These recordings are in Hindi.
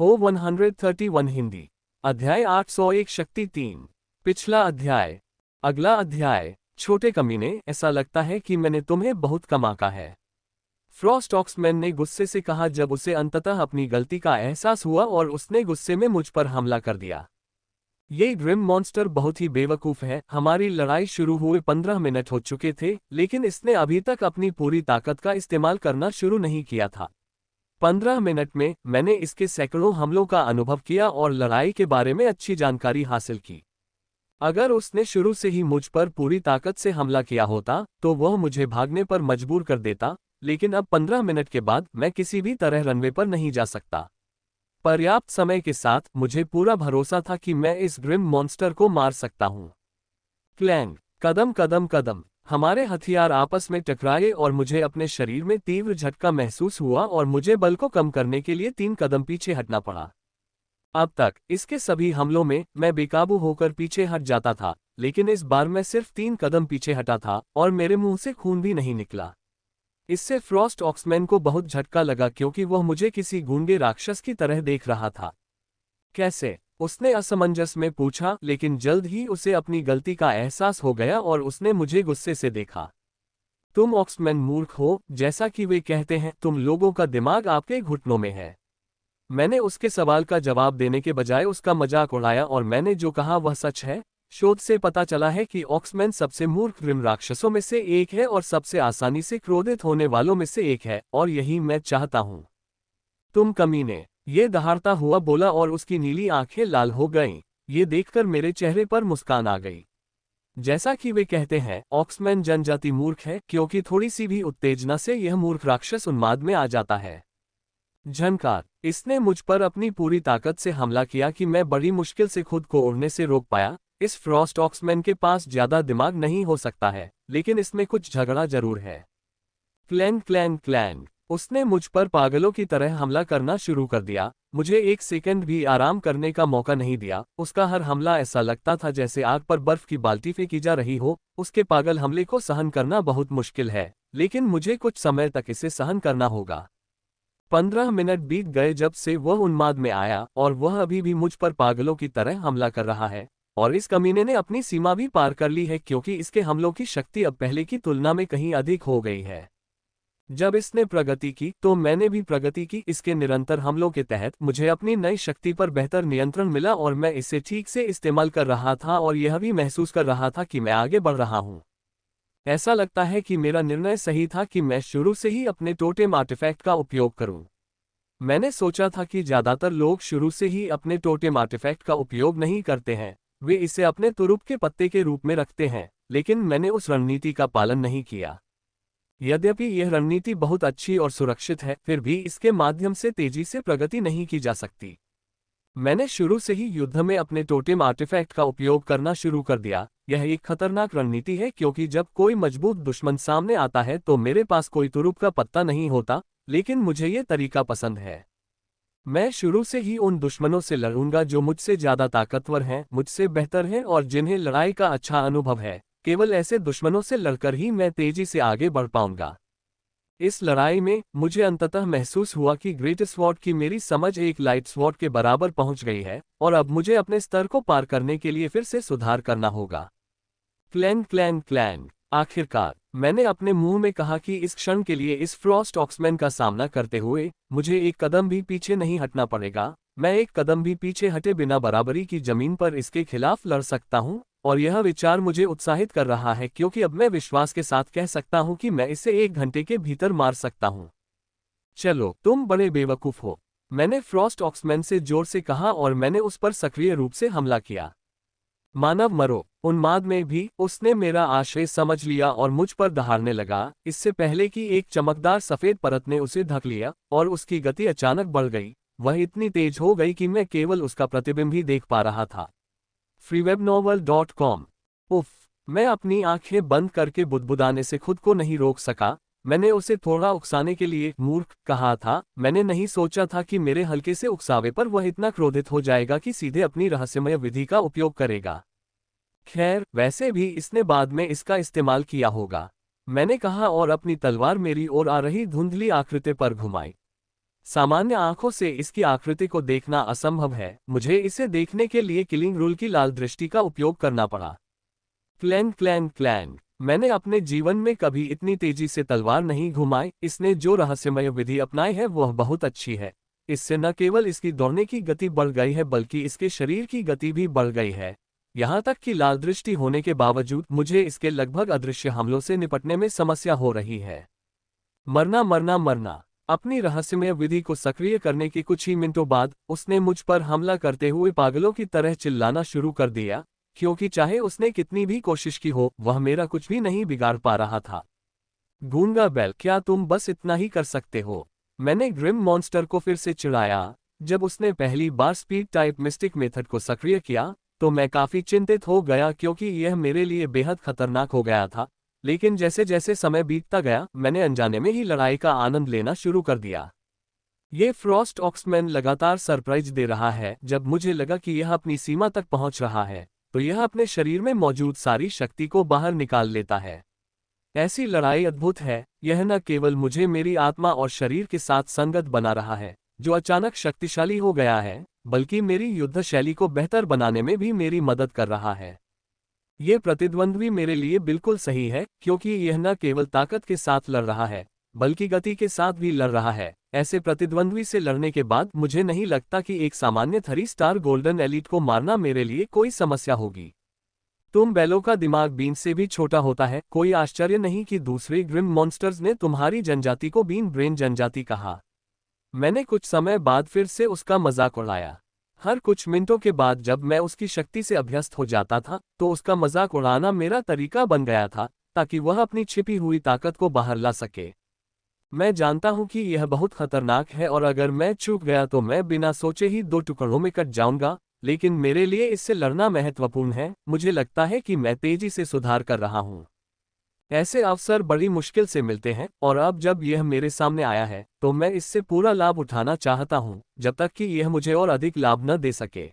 ओ 131 हिंदी। अध्याय 801 शक्ति 3। पिछला अध्याय। अगला अध्याय। छोटे कमीने, ऐसा लगता है कि मैंने तुम्हें बहुत कम आंका है, फ्रॉस्ट ऑक्समैन ने गुस्से से कहा जब उसे अंततः अपनी गलती का एहसास हुआ और उसने गुस्से में मुझ पर हमला कर दिया। ये ग्रिम मॉन्स्टर बहुत ही बेवकूफ है। हमारी लड़ाई शुरू हुए 15 मिनट हो चुके थे, लेकिन इसने अभी तक अपनी पूरी ताकत का इस्तेमाल करना शुरू नहीं किया था। 15 मिनट में मैंने इसके सैकड़ों हमलों का अनुभव किया और लड़ाई के बारे में अच्छी जानकारी हासिल की। अगर उसने शुरू से ही मुझ पर पूरी ताकत से हमला किया होता तो वह मुझे भागने पर मजबूर कर देता, लेकिन अब 15 मिनट के बाद मैं किसी भी तरह रनवे पर नहीं जा सकता। पर्याप्त समय के साथ मुझे पूरा भरोसा था कि मैं इस ग्रिम मॉन्स्टर को मार सकता हूं। क्लैंग, कदम कदम कदम, हमारे हथियार आपस में टकराए और मुझे अपने शरीर में तीव्र झटका महसूस हुआ और मुझे बल को कम करने के लिए 3 कदम पीछे हटना पड़ा। अब तक इसके सभी हमलों में मैं बेकाबू होकर पीछे हट जाता था, लेकिन इस बार मैं सिर्फ 3 कदम पीछे हटा था और मेरे मुंह से खून भी नहीं निकला। इससे फ्रॉस्ट ऑक्समैन को बहुत झटका लगा क्योंकि वह मुझे किसी गूंगे राक्षस की तरह देख रहा था। कैसे? उसने असमंजस में पूछा, लेकिन जल्द ही उसे अपनी गलती का एहसास हो गया और उसने मुझे गुस्से से देखा। तुम ऑक्समैन मूर्ख हो, जैसा कि वे कहते हैं, तुम लोगों का दिमाग आपके घुटनों में है। मैंने उसके सवाल का जवाब देने के बजाय उसका मजाक उड़ाया और मैंने जो कहा वह सच है। शोध से पता चला है कि ऑक्समैन सबसे मूर्ख ग्रिम राक्षसों में से एक है और सबसे आसानी से क्रोधित होने वालों में से एक है, और यही मैं चाहता हूं। तुम कमीने, ये दहाड़ता हुआ बोला और उसकी नीली आंखें लाल हो गईं। ये देखकर मेरे चेहरे पर मुस्कान आ गई। जैसा कि वे कहते हैं, ऑक्समैन जनजाति मूर्ख है क्योंकि थोड़ी सी भी उत्तेजना से यह मूर्ख राक्षस उन्माद में आ जाता है। झनकार, इसने मुझ पर अपनी पूरी ताकत से हमला किया कि मैं बड़ी मुश्किल से खुद को उड़ने से रोक पाया। इस फ्रॉस्ट ऑक्समैन के पास ज्यादा दिमाग नहीं हो सकता है, लेकिन इसमें कुछ झगड़ा जरूर है। क्लैंग क्लैंग क्लैंग, उसने मुझ पर पागलों की तरह हमला करना शुरू कर दिया। मुझे एक सेकंड भी आराम करने का मौका नहीं दिया। उसका हर हमला ऐसा लगता था जैसे आग पर बर्फ की बाल्टी फेंकी जा रही हो। उसके पागल हमले को सहन करना बहुत मुश्किल है, लेकिन मुझे कुछ समय तक इसे सहन करना होगा। 15 मिनट बीत गए जब से वह उन्माद में आया और वह अभी भी मुझ पर पागलों की तरह हमला कर रहा है, और इस कमीने ने अपनी सीमा भी पार कर ली है क्योंकि इसके हमलों की शक्ति अब पहले की तुलना में कहीं अधिक हो गई है। जब इसने प्रगति की तो मैंने भी प्रगति की। इसके निरंतर हमलों के तहत मुझे अपनी नई शक्ति पर बेहतर नियंत्रण मिला और मैं इसे ठीक से इस्तेमाल कर रहा था और यह भी महसूस कर रहा था कि मैं आगे बढ़ रहा हूं। ऐसा लगता है कि मेरा निर्णय सही था कि मैं शुरू से ही अपने टोटेम आर्टिफैक्ट का उपयोग करूं। मैंने सोचा था कि ज्यादातर लोग शुरू से ही अपने टोटेम आर्टिफैक्ट का उपयोग नहीं करते हैं, वे इसे अपने तुरुप के पत्ते के रूप में रखते हैं, लेकिन मैंने उस रणनीति का पालन नहीं किया। यद्यपि यह रणनीति बहुत अच्छी और सुरक्षित है, फिर भी इसके माध्यम से तेजी से प्रगति नहीं की जा सकती। मैंने शुरू से ही युद्ध में अपने टोटेम आर्टिफैक्ट का उपयोग करना शुरू कर दिया। यह एक खतरनाक रणनीति है क्योंकि जब कोई मजबूत दुश्मन सामने आता है तो मेरे पास कोई तुरुप का पत्ता नहीं होता, लेकिन मुझे ये तरीका पसंद है। मैं शुरू से ही उन दुश्मनों से लड़ूंगा जो मुझसे ज्यादा ताकतवर हैं, मुझसे बेहतर हैं और जिन्हें लड़ाई का अच्छा अनुभव है। केवल ऐसे दुश्मनों से लड़कर ही मैं तेजी से आगे बढ़ पाऊंगा। इस लड़ाई में मुझे अंततः महसूस हुआ कि ग्रेट स्वॉर्ड की मेरी समझ एक लाइट स्वॉर्ड के बराबर पहुंच गई है, और अब मुझे अपने स्तर को पार करने के लिए फिर से सुधार करना होगा। क्लैंग क्लैंग क्लैंग, आखिरकार मैंने अपने मुंह में कहा कि इस क्षण के लिए इस फ्रॉस्ट ऑक्समैन का सामना करते हुए मुझे एक कदम भी पीछे नहीं हटना पड़ेगा। मैं एक कदम भी पीछे हटे बिना बराबरी की जमीन पर इसके खिलाफ लड़ सकता हूं, और यह विचार मुझे उत्साहित कर रहा है क्योंकि अब मैं विश्वास के साथ कह सकता हूं कि मैं इसे 1 घंटे के भीतर मार सकता हूं। चलो, तुम बड़े बेवकूफ हो, मैंने फ्रॉस्ट ऑक्समैन से जोर से कहा और मैंने उस पर सक्रिय रूप से हमला किया। मानव मरो। उन्माद में भी उसने मेरा आशय समझ लिया और मुझ पर दहाड़ने लगा। इससे पहले कि एक चमकदार सफेद परत ने उसे ढक लिया और उसकी गति अचानक बढ़ गई। वह इतनी तेज हो गई कि मैं केवल उसका प्रतिबिंब ही देख पा रहा था। freewebnovel.com। उफ, मैं अपनी आंखें बंद करके बुदबुदाने से खुद को नहीं रोक सका। मैंने उसे थोड़ा उकसाने के लिए मूर्ख कहा था। मैंने नहीं सोचा था कि मेरे हल्के से उकसावे पर वह इतना क्रोधित हो जाएगा कि सीधे अपनी रहस्यमय विधि का उपयोग करेगा। खैर, वैसे भी इसने बाद में इसका इस्तेमाल किया होगा, मैंने कहा और अपनी तलवार मेरी ओर आ रही धुंधली आकृति पर घुमाई। सामान्य आंखों से इसकी आकृति को देखना असंभव है, मुझे इसे देखने के लिए किलिंग रूल की लाल दृष्टि का उपयोग करना पड़ा। Clang clang clang. मैंने अपने जीवन में कभी इतनी तेजी से तलवार नहीं घुमाई। इसने जो रहस्यमय विधि अपनाई है वह बहुत अच्छी है। इससे न केवल इसकी दौड़ने की गति बढ़ गई है बल्कि इसके शरीर की गति भी बढ़ गई है। यहाँ तक कि लाल दृष्टि होने के बावजूद मुझे इसके लगभग अदृश्य हमलों से निपटने में समस्या हो रही है। मरना मरना मरना। अपनी रहस्यमय विधि को सक्रिय करने के कुछ ही मिनटों बाद उसने मुझ पर हमला करते हुए पागलों की तरह चिल्लाना शुरू कर दिया, क्योंकि चाहे उसने कितनी भी कोशिश की हो वह मेरा कुछ भी नहीं बिगाड़ पा रहा था। गूंगा बेल, क्या तुम बस इतना ही कर सकते हो? मैंने ग्रिम मॉन्स्टर को फिर से चिढ़ाया। जब उसने पहली बार स्पीड टाइप मिस्टिक मेथड को सक्रिय किया तो मैं काफी चिंतित हो गया, क्योंकि यह मेरे लिए बेहद खतरनाक हो गया था। लेकिन जैसे जैसे समय बीतता गया मैंने अनजाने में ही लड़ाई का आनंद लेना शुरू कर दिया। ये फ्रॉस्ट ऑक्समैन लगातार सरप्राइज दे रहा है। जब मुझे लगा कि यह अपनी सीमा तक पहुंच रहा है तो यह अपने शरीर में मौजूद सारी शक्ति को बाहर निकाल लेता है। ऐसी लड़ाई अद्भुत है। यह न केवल मुझे मेरी आत्मा और शरीर के साथ संगत बना रहा है जो अचानक शक्तिशाली हो गया है, बल्कि मेरी युद्ध शैली को बेहतर बनाने में भी मेरी मदद कर रहा है। ये प्रतिद्वंद्वी मेरे लिए बिल्कुल सही है, क्योंकि यह न केवल ताकत के साथ लड़ रहा है बल्कि गति के साथ भी लड़ रहा है। ऐसे प्रतिद्वंद्वी से लड़ने के बाद मुझे नहीं लगता कि एक सामान्य 3 स्टार गोल्डन एलीट को मारना मेरे लिए कोई समस्या होगी। तुम बैलों का दिमाग बीन से भी छोटा होता है। कोई आश्चर्य नहीं कि दूसरे ग्रिम मॉन्स्टर्स ने तुम्हारी जनजाति को बीन ब्रेन जनजाति कहा। मैंने कुछ समय बाद फिर से उसका मजाक उड़ाया। हर कुछ मिनटों के बाद जब मैं उसकी शक्ति से अभ्यस्त हो जाता था तो उसका मजाक उड़ाना मेरा तरीका बन गया था, ताकि वह अपनी छिपी हुई ताकत को बाहर ला सके। मैं जानता हूं कि यह बहुत खतरनाक है और अगर मैं चूक गया तो मैं बिना सोचे ही 2 टुकड़ों में कट जाऊंगा, लेकिन मेरे लिए इससे लड़ना महत्वपूर्ण है। मुझे लगता है कि मैं तेजी से सुधार कर रहा हूं। ऐसे अवसर बड़ी मुश्किल से मिलते हैं और अब जब यह मेरे सामने आया है तो मैं इससे पूरा लाभ उठाना चाहता हूं, जब तक कि यह मुझे और अधिक लाभ न दे सके।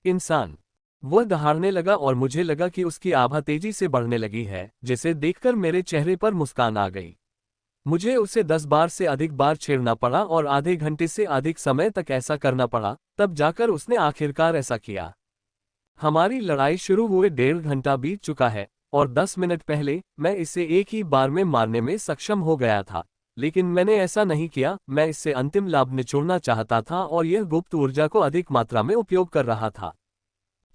इंसान। वह दहाड़ने लगा और मुझे लगा कि उसकी आभा तेजी से बढ़ने लगी है, जिसे देखकर मेरे चेहरे पर मुस्कान आ गई। मुझे उसे 10 बार से अधिक बार छेड़ना पड़ा और आधे घंटे से अधिक समय तक ऐसा करना पड़ा, तब जाकर उसने आखिरकार ऐसा किया। हमारी लड़ाई शुरू हुए 1.5 घंटा बीत चुका है और 10 मिनट पहले मैं इसे एक ही बार में मारने में सक्षम हो गया था, लेकिन मैंने ऐसा नहीं किया। मैं इससे अंतिम लाभ निचोड़ना चाहता था और यह गुप्त ऊर्जा को अधिक मात्रा में उपयोग कर रहा था।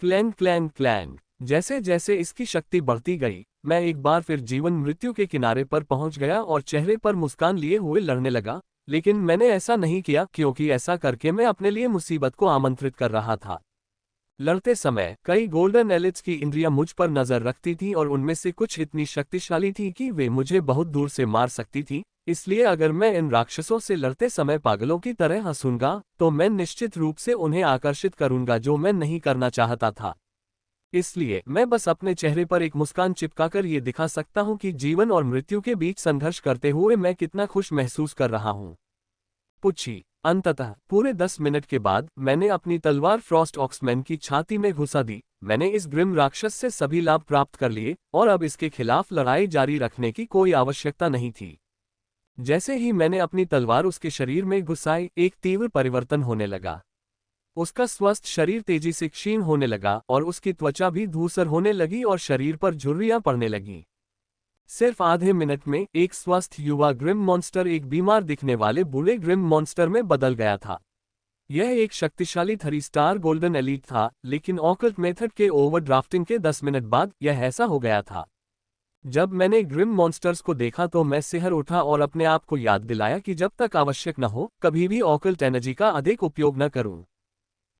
Clang clang clang. जैसे जैसे इसकी शक्ति बढ़ती गई मैं एक बार फिर जीवन मृत्यु के किनारे पर पहुंच गया और चेहरे पर मुस्कान लिए हुए लड़ने लगा, लेकिन मैंने ऐसा नहीं किया क्योंकि ऐसा करके मैं अपने लिए मुसीबत को आमंत्रित कर रहा था। लड़ते समय कई गोल्डन एलिट्स की इंद्रियां मुझ पर नजर रखती थीं और उनमें से कुछ इतनी शक्तिशाली थी कि वे मुझे बहुत दूर से मार सकती थी। इसलिए अगर मैं इन राक्षसों से लड़ते समय पागलों की तरह हंसूंगा तो मैं निश्चित रूप से उन्हें आकर्षित करूंगा, जो मैं नहीं करना चाहता था। इसलिए मैं बस अपने चेहरे पर एक मुस्कान चिपकाकर ये दिखा सकता हूं कि जीवन और मृत्यु के बीच संघर्ष करते हुए मैं कितना खुश महसूस कर रहा हूं। पुच्छी। अंततः पूरे 10 मिनट के बाद मैंने अपनी तलवार फ्रॉस्ट ऑक्समैन की छाती में घुसा दी। मैंने इस ग्रिम राक्षस से सभी लाभ प्राप्त कर लिए और अब इसके खिलाफ लड़ाई जारी रखने की कोई आवश्यकता नहीं थी। जैसे ही मैंने अपनी तलवार उसके शरीर में घुसाई, एक तीव्र परिवर्तन होने लगा। उसका स्वस्थ शरीर तेजी से क्षीण होने लगा और उसकी त्वचा भी धूसर होने लगी और शरीर पर झुर्रियां पड़ने लगीं। सिर्फ आधे मिनट में एक स्वस्थ युवा ग्रिम मॉन्स्टर एक बीमार दिखने वाले बूढ़े ग्रिम मॉन्स्टर में बदल गया था। यह एक शक्तिशाली 3 स्टार गोल्डन एलीट था, लेकिन ऑकल्ट मेथड के ओवरड्राफ्टिंग के 10 मिनट बाद यह ऐसा हो गया था। जब मैंने ग्रिम मॉन्स्टर्स को देखा तो मैं सिहर उठा और अपने आप को याद दिलाया कि जब तक आवश्यक न हो कभी भी ऑकल्ट एनर्जी का अधिक उपयोग न करूं।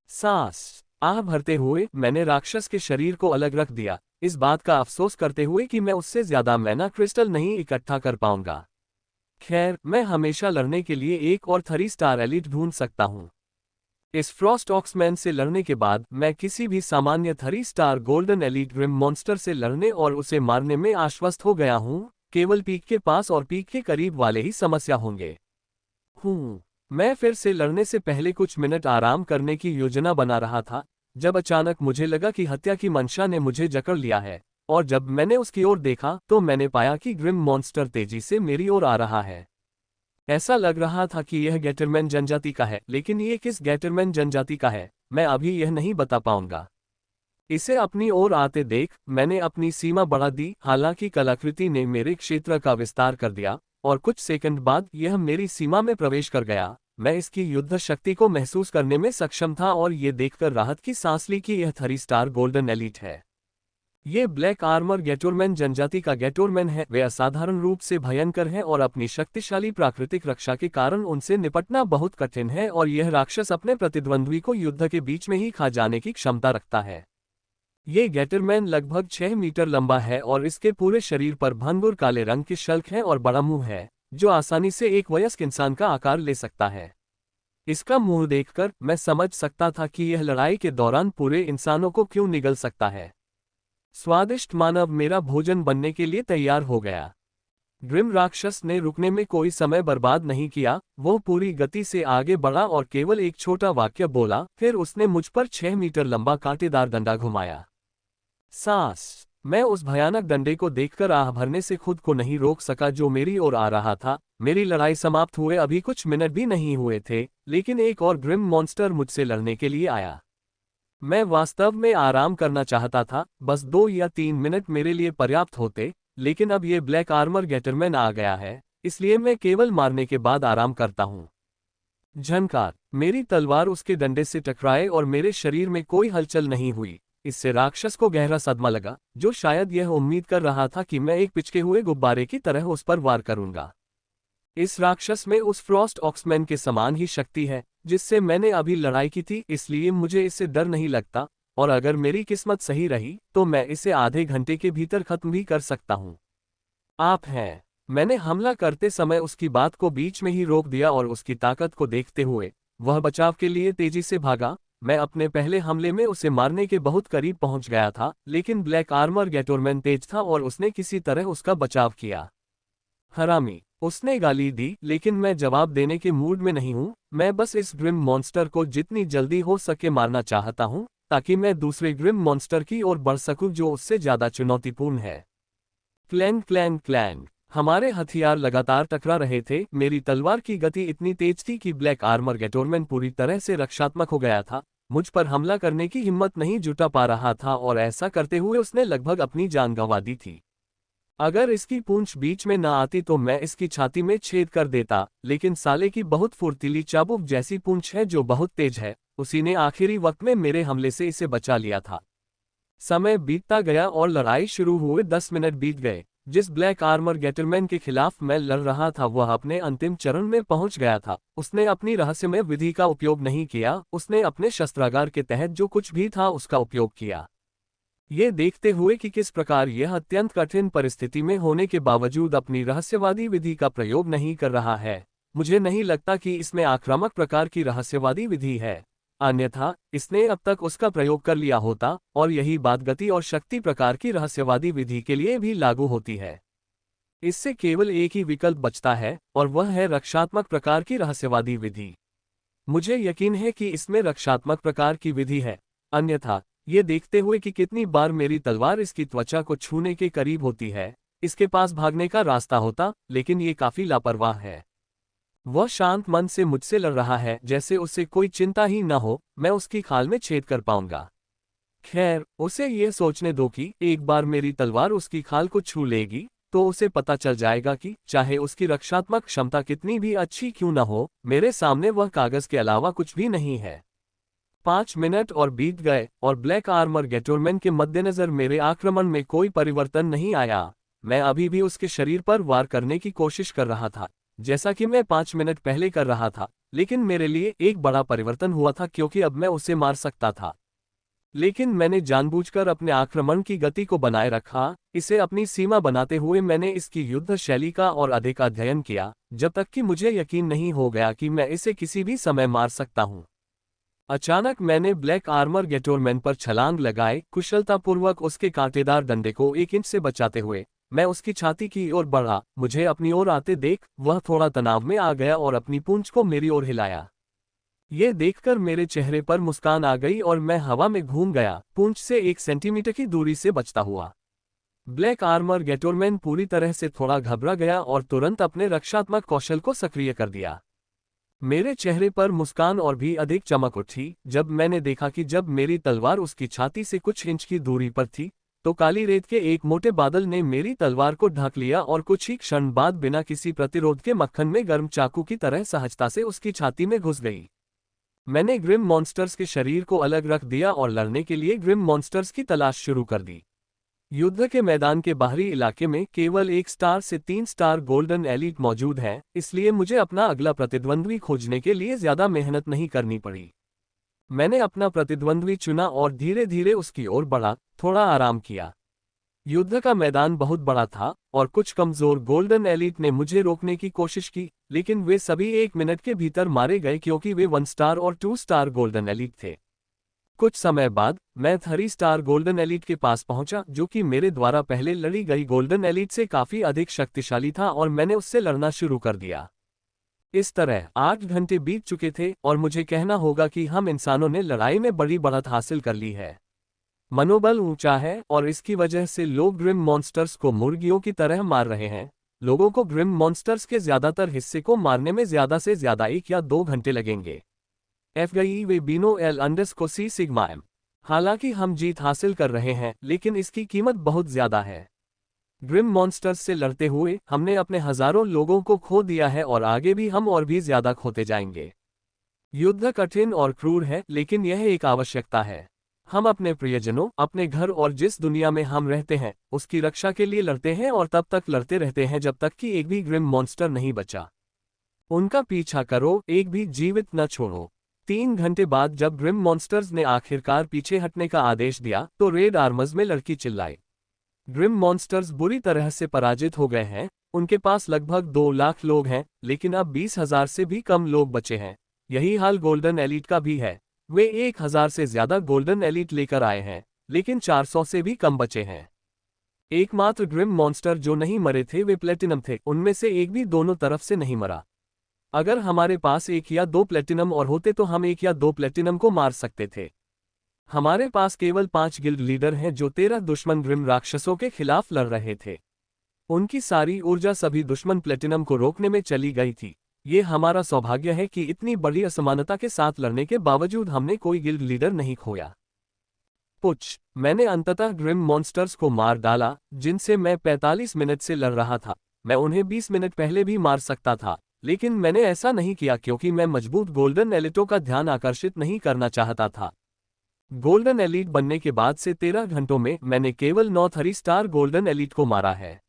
सांस आह भरते हुए मैंने राक्षस के शरीर को अलग रख दिया, इस बात का अफसोस करते हुए कि मैं उससे ज्यादा मैना क्रिस्टल नहीं इकट्ठा कर पाऊंगा। खैर, मैं हमेशा लड़ने के लिए एक और 3 स्टार एलीट ढूंढ सकता हूं। इस फ्रॉस्ट ऑक्समैन से लड़ने के बाद मैं किसी भी सामान्य 3 star golden elite grim monster से लड़ने और उसे मारने में आश्वस्त हो गया हूं। केवल पीक के पास और पीक के करीब वाले ही समस्या होंगे। मैं फिर से लड़ने से पहले कुछ मिनट आराम करने की योजना बना रहा था जब अचानक मुझे लगा कि हत्या की मंशा ने मुझे जकड़ लिया है, और जब मैंने उसकी ओर देखा तो मैंने पाया कि ग्रिम मॉन्स्टर तेजी से मेरी ओर आ रहा है। ऐसा लग रहा था कि यह गैटरमैन जनजाति का है, लेकिन ये किस गैटरमैन जनजाति का है, मैं अभी यह नहीं बता पाऊंगा। इसे अपनी ओर आते देख मैंने अपनी सीमा बढ़ा दी। हालांकि कलाकृति ने मेरे क्षेत्र का विस्तार कर दिया और कुछ सेकंड बाद यह मेरी सीमा में प्रवेश कर गया। मैं इसकी युद्ध शक्ति को महसूस करने में सक्षम था और ये देखकर राहत की सांस ली कि यह 3 स्टार गोल्डन एलीट है। ये ब्लैक आर्मर गैटोरमैन जनजाति का गैटोरमैन है। वे असाधारण रूप से भयंकर हैं और अपनी शक्तिशाली प्राकृतिक रक्षा के कारण उनसे निपटना बहुत कठिन है, और यह राक्षस अपने प्रतिद्वंद्वी को युद्ध के बीच में ही खा जाने की क्षमता रखता है। ये गैटरमैन लगभग 6 मीटर लंबा है और इसके पूरे शरीर पर भंगुर काले रंग की शल्क है और बड़ा मुंह है, जो आसानी से एक वयस्क इंसान का आकार ले सकता है। इसका मुंह देखकर मैं समझ सकता था कि यह लड़ाई के दौरान पूरे इंसानों को क्यों निगल सकता है। स्वादिष्ट मानव मेरा भोजन बनने के लिए तैयार हो गया। ग्रिम राक्षस ने रुकने में कोई समय बर्बाद नहीं किया। वो पूरी गति से आगे बढ़ा और केवल एक छोटा वाक्य बोला, फिर उसने मुझ पर 6 मीटर लंबा कांटेदार डंडा घुमाया। सांस। मैं उस भयानक डंडे को देखकर आह भरने से खुद को नहीं रोक सका जो मेरी ओर आ रहा था। मेरी लड़ाई समाप्त हुए अभी कुछ मिनट भी नहीं हुए थे, लेकिन एक और ग्रिम मॉन्स्टर मुझसे लड़ने के लिए आया। मैं वास्तव में आराम करना चाहता था, बस 2 या 3 मिनट मेरे लिए पर्याप्त होते, लेकिन अब ये ब्लैक आर्मर गैटरमैन आ गया है, इसलिए मैं केवल मारने के बाद आराम करता हूँ। झनकार। मेरी तलवार उसके डंडे से टकराए और मेरे शरीर में कोई हलचल नहीं हुई। इससे राक्षस को गहरा सदमा लगा, जो शायद यह उम्मीद कर रहा था कि मैं एक पिचके हुए गुब्बारे की तरह उस पर वार करूंगा। इस राक्षस में उस फ्रॉस्ट ऑक्समैन के समान ही शक्ति है जिससे मैंने अभी लड़ाई की थी, इसलिए मुझे इससे डर नहीं लगता, और अगर मेरी किस्मत सही रही तो मैं इसे आधे घंटे के भीतर खत्म भी कर सकता हूं। आप हैं। मैंने हमला करते समय उसकी बात को बीच में ही रोक दिया और उसकी ताकत को देखते हुए वह बचाव के लिए तेजी से भागा। मैं अपने पहले हमले में उसे मारने के बहुत करीब पहुंच गया था, लेकिन ब्लैक आर्मर गैटोरमैन तेज था और उसने किसी तरह उसका बचाव किया। हरामी। उसने गाली दी, लेकिन मैं जवाब देने के मूड में नहीं हूं। मैं बस इस ग्रिम मॉन्स्टर को जितनी जल्दी हो सके मारना चाहता हूं, ताकि मैं दूसरे ग्रिम मॉन्स्टर की ओर बढ़ सकूं जो उससे ज्यादा चुनौतीपूर्ण है। Clang clang clang. हमारे हथियार लगातार टकरा रहे थे। मेरी तलवार की गति इतनी तेज थी कि ब्लैक आर्मर गैटोरमैन पूरी तरह से रक्षात्मक हो गया था। मुझ पर हमला करने की हिम्मत नहीं जुटा पा रहा था और ऐसा करते हुए उसने लगभग अपनी जान गंवा दी थी। अगर इसकी पूंछ बीच में न आती तो मैं इसकी छाती में छेद कर देता, लेकिन साले की बहुत फुर्तीली चाबुक जैसी पूंछ है जो बहुत तेज है। उसी ने आखिरी वक्त में मेरे हमले से इसे बचा लिया था। समय बीतता गया और लड़ाई शुरू हुए 10 मिनट बीत गए। जिस ब्लैक आर्मर गैटरमैन के खिलाफ मैं लड़ रहा था वह अपने अंतिम चरण में पहुंच गया था। उसने अपनी रहस्यमय विधि का उपयोग नहीं किया, उसने अपने शस्त्रागार के तहत जो कुछ भी था उसका उपयोग किया। ये देखते हुए कि किस प्रकार यह अत्यंत कठिन परिस्थिति में होने के बावजूद अपनी रहस्यवादी विधि का प्रयोग नहीं कर रहा है, मुझे नहीं लगता कि इसमें आक्रामक प्रकार की रहस्यवादी विधि है। अन्यथा इसने अब तक उसका प्रयोग कर लिया होता, और यही बात गति और शक्ति प्रकार की रहस्यवादी विधि के लिए भी लागू होती है। इससे केवल एक ही विकल्प बचता है, और वह है रक्षात्मक प्रकार की रहस्यवादी विधि। मुझे यकीन है कि इसमें रक्षात्मक प्रकार की विधि है, अन्यथा ये देखते हुए कि कितनी बार मेरी तलवार इसकी त्वचा को छूने के करीब होती है, इसके पास भागने का रास्ता होता, लेकिन ये काफी लापरवाह है। वह शांत मन से मुझसे लड़ रहा है, जैसे उसे कोई चिंता ही न हो मैं उसकी खाल में छेद कर पाऊंगा। खैर, उसे यह सोचने दो कि एक बार मेरी तलवार उसकी खाल को छू लेगी तो उसे पता चल जाएगा कि चाहे उसकी रक्षात्मक क्षमता कितनी भी अच्छी क्यों न हो, मेरे सामने वह कागज के अलावा कुछ भी नहीं है। 5 मिनट और बीत गए और ब्लैक आर्मर गैटोरमैन के मद्देनजर मेरे आक्रमण में कोई परिवर्तन नहीं आया। मैं अभी भी उसके शरीर पर वार करने की कोशिश कर रहा था, जैसा कि मैं 5 मिनट पहले कर रहा था, लेकिन मेरे लिए एक बड़ा परिवर्तन हुआ था क्योंकि अब मैं उसे मार सकता था। लेकिन मैंने जानबूझकर अपने आक्रमण की गति को बनाए रखा। इसे अपनी सीमा बनाते हुए मैंने इसकी युद्ध शैली का और अधिक अध्ययन किया, जब तक कि मुझे यकीन नहीं हो गया कि मैं इसे किसी भी समय मार सकता हूं। अचानक मैंने ब्लैक आर्मर गैटोरमैन पर छलांग लगाई, कुशलतापूर्वक उसके कांटेदार डंडे को 1 इंच से बचाते हुए मैं उसकी छाती की ओर बढ़ा। मुझे अपनी ओर आते देख वह थोड़ा तनाव में आ गया और अपनी पूंछ को मेरी ओर हिलाया। ये देखकर मेरे चेहरे पर मुस्कान आ गई और मैं हवा में घूम गया, पूंछ से 1 सेंटीमीटर की दूरी से बचता हुआ। ब्लैक आर्मर गेटोरमैन पूरी तरह से थोड़ा घबरा गया और तुरंत अपने रक्षात्मक कौशल को सक्रिय कर दिया। मेरे चेहरे पर मुस्कान और भी अधिक चमक उठी जब मैंने देखा कि जब मेरी तलवार उसकी छाती से कुछ इंच की दूरी पर थी, तो काली रेत के एक मोटे बादल ने मेरी तलवार को ढक लिया और कुछ ही क्षण बाद बिना किसी प्रतिरोध के मक्खन में गर्म चाकू की तरह सहजता से उसकी छाती में घुस गई। मैंने ग्रिम मॉन्स्टर्स के शरीर को अलग रख दिया और लड़ने के लिए ग्रिम मॉन्स्टर्स की तलाश शुरू कर दी। युद्ध के मैदान के बाहरी इलाके में केवल 1 स्टार से 3 स्टार गोल्डन एलीट मौजूद है, इसलिए मुझे अपना अगला प्रतिद्वंद्वी खोजने के लिए ज्यादा मेहनत नहीं करनी पड़ी। मैंने अपना प्रतिद्वंद्वी चुना और धीरे धीरे उसकी ओर बढ़ा, थोड़ा आराम किया। युद्ध का मैदान बहुत बड़ा था और कुछ कमजोर गोल्डन एलीट ने मुझे रोकने की कोशिश की, लेकिन वे सभी 1 मिनट के भीतर मारे गए क्योंकि वे 1 स्टार और 2 स्टार गोल्डन एलीट थे। कुछ समय बाद मैं 3 स्टार गोल्डन एलीट के पास पहुंचा, जो कि मेरे द्वारा पहले लड़ी गई गोल्डन एलीट से काफी अधिक शक्तिशाली था और मैंने उससे लड़ना शुरू कर दिया। इस तरह 8 घंटे बीत चुके थे और मुझे कहना होगा कि हम इंसानों ने लड़ाई में बड़ी बढ़त हासिल कर ली है। मनोबल ऊंचा है और इसकी वजह से लोग ग्रिम मॉन्स्टर्स को मुर्गियों की तरह मार रहे हैं। लोगों को ग्रिम मॉन्स्टर्स के ज्यादातर हिस्से को मारने में ज्यादा से ज्यादा 1 या 2 घंटे लगेंगे। एफगई वे बीनो एल अंडस को सी सिग्माएम। हालांकि हम जीत हासिल कर रहे हैं, लेकिन इसकी कीमत बहुत ज्यादा है। ग्रिम मॉन्स्टर्स से लड़ते हुए हमने अपने हजारों लोगों को खो दिया है और आगे भी हम और भी ज्यादा खोते जाएंगे। युद्ध कठिन और क्रूर है, लेकिन यह एक आवश्यकता है। हम अपने प्रियजनों, अपने घर और जिस दुनिया में हम रहते हैं उसकी रक्षा के लिए लड़ते हैं और तब तक लड़ते रहते हैं जब तक कि एक भी ग्रिम मॉन्स्टर नहीं बचा। उनका पीछा करो, एक भी जीवित न छोड़ो। 3 घंटे बाद जब ग्रिम मॉन्स्टर्स ने आखिरकार पीछे हटने का आदेश दिया तो रेड आर्मर्स में लड़की चिल्लाई, ग्रिम मॉन्स्टर्स बुरी तरह से पराजित हो गए हैं। उनके पास लगभग 2 लाख लोग हैं, लेकिन अब 20,000 से भी कम लोग बचे हैं। यही हाल गोल्डन एलीट का भी है। वे 1,000 से ज्यादा गोल्डन एलीट लेकर आए हैं, लेकिन 400 से भी कम बचे हैं। एकमात्र ग्रिम मॉन्स्टर जो नहीं मरे थे वे प्लेटिनम थे, उनमें से एक भी दोनों तरफ से नहीं मरा। अगर हमारे पास 1 या 2 प्लेटिनम और होते तो हम 1 या 2 प्लेटिनम को मार सकते थे। हमारे पास केवल 5 गिल्ड लीडर हैं जो 13 दुश्मन ग्रिम राक्षसों के खिलाफ लड़ रहे थे। उनकी सारी ऊर्जा सभी दुश्मन प्लेटिनम को रोकने में चली गई थी। ये हमारा सौभाग्य है कि इतनी बड़ी असमानता के साथ लड़ने के बावजूद हमने कोई गिल्ड लीडर नहीं खोया। पुच, मैंने अंततः ग्रिम मॉन्स्टर्स को मार डाला जिनसे मैं 45 मिनट से लड़ रहा था। मैं उन्हें 20 मिनट पहले भी मार सकता था, लेकिन मैंने ऐसा नहीं किया क्योंकि मैं मजबूत गोल्डन एलिटों का ध्यान आकर्षित नहीं करना चाहता था। गोल्डन एलीट बनने के बाद से 13 घंटों में मैंने केवल 9 3 स्टार गोल्डन एलीट को मारा है।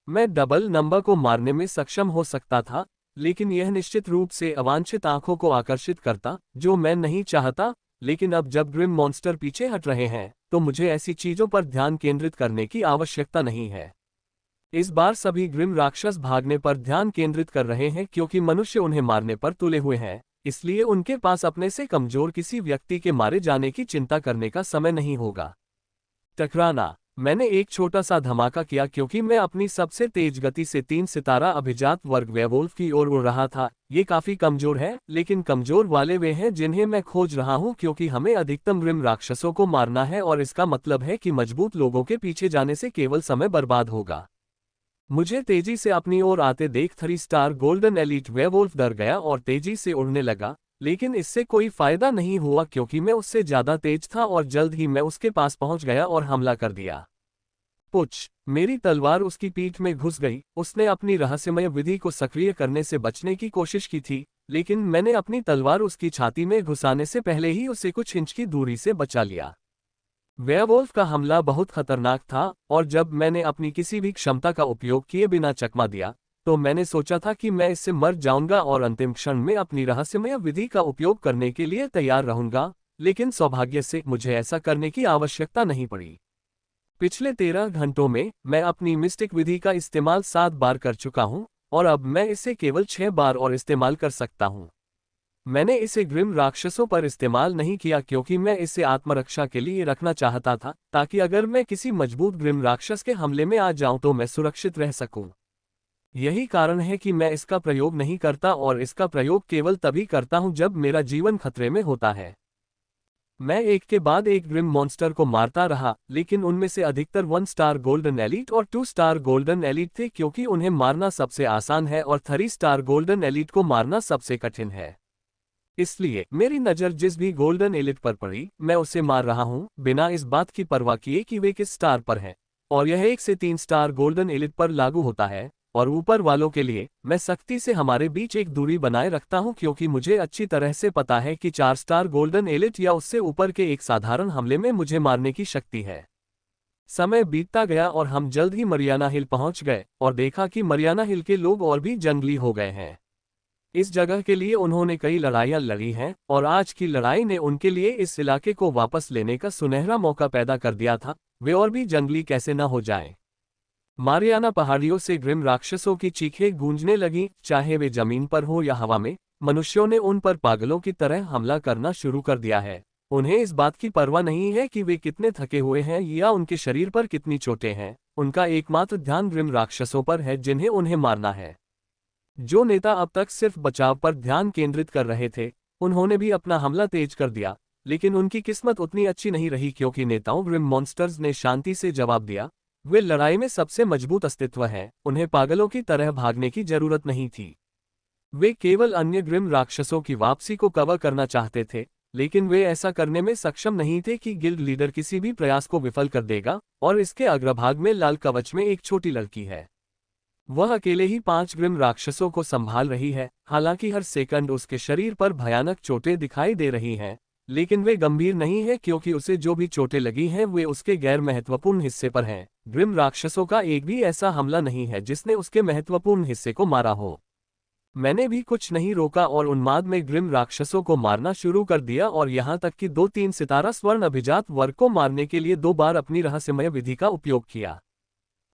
मैं डबल नंबर को मारने में सक्षम हो सकता था, लेकिन यह निश्चित रूप से अवांछित आंखों को आकर्षित करता, जो मैं नहीं चाहता। लेकिन अब जब ग्रिम मॉन्स्टर पीछे हट रहे हैं तो मुझे ऐसी चीजों पर ध्यान केंद्रित करने की आवश्यकता नहीं है। इस बार सभी ग्रिम राक्षस भागने पर ध्यान केंद्रित कर रहे हैं क्योंकि मनुष्य उन्हें मारने पर तुले हुए हैं, इसलिए उनके पास अपने से कमजोर किसी व्यक्ति के मारे जाने की चिंता करने का समय नहीं होगा। टकराना, मैंने एक छोटा सा धमाका किया क्योंकि मैं अपनी सबसे तेज गति से 3 सितारा अभिजात वर्ग वेयरवुल्फ की ओर उड़ रहा था। ये काफी कमजोर है, लेकिन कमजोर वाले वे हैं जिन्हें मैं खोज रहा हूं क्योंकि हमें अधिकतम ग्रिम राक्षसों को मारना है और इसका मतलब है कि मजबूत लोगों के पीछे जाने से केवल समय बर्बाद होगा। मुझे तेजी से अपनी ओर आते देख 3 स्टार गोल्डन एलीट वेयरवुल्फ डर गया और तेजी से उड़ने लगा, लेकिन इससे कोई फायदा नहीं हुआ क्योंकि मैं उससे ज्यादा तेज था और जल्द ही मैं उसके पास पहुंच गया और हमला कर दिया। पुच, मेरी तलवार उसकी पीठ में घुस गई। उसने अपनी रहस्यमय विधि को सक्रिय करने से बचने की कोशिश की थी, लेकिन मैंने अपनी तलवार उसकी छाती में घुसाने से पहले ही उसे कुछ इंच की दूरी से बचा लिया। वेयरवुल्फ का हमला बहुत खतरनाक था और जब मैंने अपनी किसी भी क्षमता का उपयोग किए बिना चकमा दिया, तो मैंने सोचा था कि मैं इससे मर जाऊंगा और अंतिम क्षण में अपनी रहस्यमय विधि का उपयोग करने के लिए तैयार रहूंगा, लेकिन सौभाग्य से मुझे ऐसा करने की आवश्यकता नहीं पड़ी। पिछले 13 घंटों में मैं अपनी मिस्टिक विधि का इस्तेमाल 7 बार कर चुका हूं और अब मैं इसे केवल 6 बार और इस्तेमाल कर सकता हूं। मैंने इसे ग्रिम राक्षसों पर इस्तेमाल नहीं किया क्योंकि मैं इसे आत्मरक्षा के लिए रखना चाहता था, ताकि अगर मैं किसी मजबूत ग्रिम राक्षस के हमले में आ जाऊं तो मैं सुरक्षित रह सकूं। यही कारण है कि मैं इसका प्रयोग नहीं करता और इसका प्रयोग केवल तभी करता हूं जब मेरा जीवन खतरे में होता है। मैं एक के बाद एक ग्रिम मॉन्स्टर को मारता रहा, लेकिन उनमें से अधिकतर 1 स्टार गोल्डन एलीट और 2 स्टार गोल्डन एलीट थे क्योंकि उन्हें मारना सबसे आसान है और 3 स्टार गोल्डन एलीट को मारना सबसे कठिन है। इसलिए मेरी नज़र जिस भी गोल्डन एलीट पर पड़ी, मैं उसे मार रहा हूं, बिना इस बात की परवाह किए कि वे किस स्टार पर हैं। और यह 1 से 3 स्टार गोल्डन एलीट पर लागू होता है, और ऊपर वालों के लिए मैं सख्ती से हमारे बीच एक दूरी बनाए रखता हूं क्योंकि मुझे अच्छी तरह से पता है कि 4 स्टार गोल्डन एलीट या उससे ऊपर के एक साधारण हमले में मुझे मारने की शक्ति है। समय बीतता गया और हम जल्द ही मरियाना हिल पहुंच गए और देखा कि मरियाना हिल के लोग और भी जंगली हो गए हैं। इस जगह के लिए उन्होंने कई लड़ाइयां लड़ी हैं और आज की लड़ाई ने उनके लिए इस इलाके को वापस लेने का सुनहरा मौका पैदा कर दिया था। वे और भी जंगली कैसे न हो जाएं। मारियाना पहाड़ियों से ग्रिम राक्षसों की चीखें गूंजने लगीं, चाहे वे जमीन पर हो या हवा में। मनुष्यों ने उन पर पागलों की तरह हमला करना शुरू कर दिया है। उन्हें इस बात की परवाह नहीं है कि वे कितने थके हुए हैं या उनके शरीर पर कितनी चोटें हैं। उनका एकमात्र ध्यान ग्रिम राक्षसों पर है जिन्हें उन्हें मारना है। जो नेता अब तक सिर्फ बचाव पर ध्यान केंद्रित कर रहे थे, उन्होंने भी अपना हमला तेज कर दिया, लेकिन उनकी किस्मत उतनी अच्छी नहीं रही क्योंकि नेताओं ग्रिम मॉन्स्टर्स ने शांति से जवाब दिया। वे लड़ाई में सबसे मजबूत अस्तित्व हैं, उन्हें पागलों की तरह भागने की जरूरत नहीं थी। वे केवल अन्य ग्रिम राक्षसों की वापसी को कवर करना चाहते थे, लेकिन वे ऐसा करने में सक्षम नहीं थे कि गिल्ड लीडर किसी भी प्रयास को विफल कर देगा। और इसके अग्रभाग में लाल कवच में एक छोटी लड़की है। वह अकेले ही 5 ग्रिम राक्षसों को संभाल रही है। हालांकि हर सेकंड उसके शरीर पर भयानक चोटें दिखाई दे रही हैं, लेकिन वे गंभीर नहीं है क्योंकि उसे जो भी चोटें लगी हैं वे उसके गैर महत्वपूर्ण हिस्से पर हैं। ग्रिम राक्षसों का एक भी ऐसा हमला नहीं है जिसने उसके महत्वपूर्ण हिस्से को मारा हो। मैंने भी कुछ नहीं रोका और उन्माद में ग्रिम राक्षसों को मारना शुरू कर दिया और यहाँ तक कि 2-3 सितारा स्वर्ण अभिजात वर्ग को मारने के लिए 2 बार अपनी रहस्यमय विधि का उपयोग किया।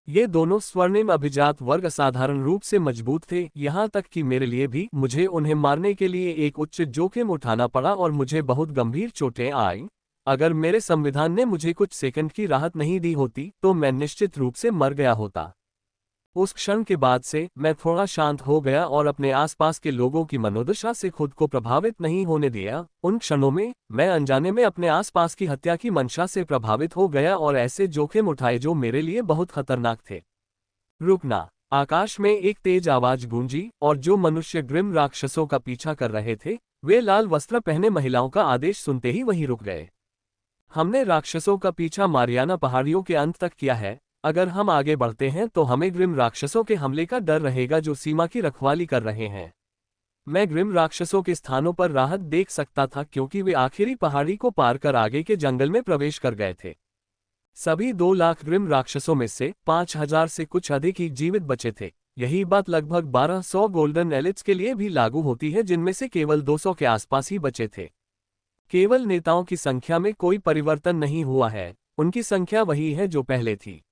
ये दोनों स्वर्णिम अभिजात वर्ग असाधारण रूप से मजबूत थे, यहाँ तक कि मेरे लिए भी मुझे उन्हें मारने के लिए एक उच्च जोखिम उठाना पड़ा और मुझे बहुत गंभीर चोटें आईं। अगर मेरे संविधान ने मुझे कुछ सेकंड की राहत नहीं दी होती तो मैं निश्चित रूप से मर गया होता। उस क्षण के बाद से मैं थोड़ा शांत हो गया और अपने आसपास के लोगों की मनोदशा से खुद को प्रभावित नहीं होने दिया। उन क्षणों में मैं अनजाने में अपने आसपास की हत्या की मंशा से प्रभावित हो गया और ऐसे जोखिम उठाए जो मेरे लिए बहुत खतरनाक थे। रुकना। आकाश में एक तेज आवाज गूंजी और जो मनुष्य ग्रिम राक्षसों का पीछा कर रहे थे, वे लाल वस्त्र पहने महिलाओं का आदेश सुनते ही वहीं रुक गए। हमने राक्षसों का पीछा मारियाना पहाड़ियों के अंत तक किया है। अगर हम आगे बढ़ते हैं तो हमें ग्रिम राक्षसों के हमले का डर रहेगा जो सीमा की रखवाली कर रहे हैं। मैं ग्रिम राक्षसों के स्थानों पर राहत देख सकता था क्योंकि वे आखिरी पहाड़ी को पार कर आगे के जंगल में प्रवेश कर गए थे। सभी 2 लाख ग्रिम राक्षसों में से 5000 से कुछ अधिक ही जीवित बचे थे। यही बात लगभग 1200 गोल्डन एलिट्स के लिए भी लागू होती है जिनमें से केवल 200 के आसपास ही बचे थे। केवल नेताओं की संख्या में कोई परिवर्तन नहीं हुआ है, उनकी संख्या वही है जो पहले थी।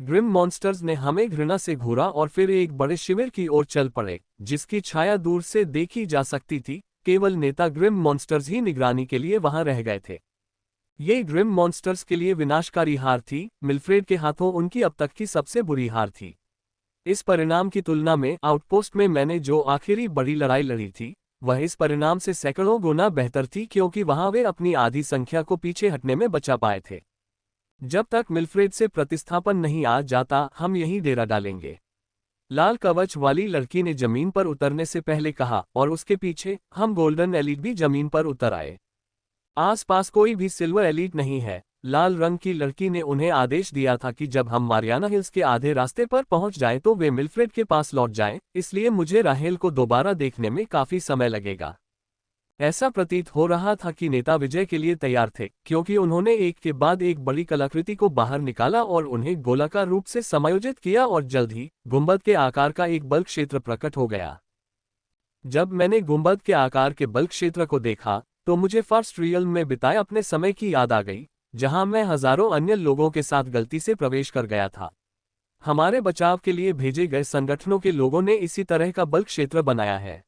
ग्रिम मॉन्स्टर्स ने हमें घृणा से घूरा और फिर एक बड़े शिविर की ओर चल पड़े, जिसकी छाया दूर से देखी जा सकती थी। केवल नेता ग्रिम मॉन्स्टर्स ही निगरानी के लिए वहां रह गए थे। ये ग्रिम मॉन्स्टर्स के लिए विनाशकारी हार थी। मिल्फ्रेड के हाथों उनकी अब तक की सबसे बुरी हार थी। इस परिणाम की तुलना में आउटपोस्ट में मैंने जो आखिरी बड़ी लड़ाई लड़ी थी, वह इस परिणाम से सैकड़ों गुना बेहतर थी क्योंकि वहां वे अपनी आधी संख्या को पीछे हटने में बचा पाए थे। जब तक मिल्फ्रेड से प्रतिस्थापन नहीं आ जाता, हम यहीं डेरा डालेंगे। लाल कवच वाली लड़की ने जमीन पर उतरने से पहले कहा और उसके पीछे हम गोल्डन एलीट भी जमीन पर उतर आए। आसपास कोई भी सिल्वर एलीट नहीं है। लाल रंग की लड़की ने उन्हें आदेश दिया था कि जब हम मारियाना हिल्स के आधे रास्ते पर पहुंच जाएं तो वे मिल्फ्रेड के पास लौट जाएं, इसलिए मुझे राहेल को दोबारा देखने में काफी समय लगेगा। ऐसा प्रतीत हो रहा था कि नेता विजय के लिए तैयार थे क्योंकि उन्होंने एक के बाद एक बड़ी कलाकृति को बाहर निकाला और उन्हें गोलाकार रूप से समायोजित किया और जल्द ही गुंबद के आकार का एक बल्क क्षेत्र प्रकट हो गया। जब मैंने गुंबद के आकार के बल्क क्षेत्र को देखा तो मुझे फर्स्ट रियल में बिताए अपने समय की याद आ गई, जहां मैं हजारों अन्य लोगों के साथ गलती से प्रवेश कर गया था। हमारे बचाव के लिए भेजे गए संगठनों के लोगों ने इसी तरह का बल्क क्षेत्र बनाया है।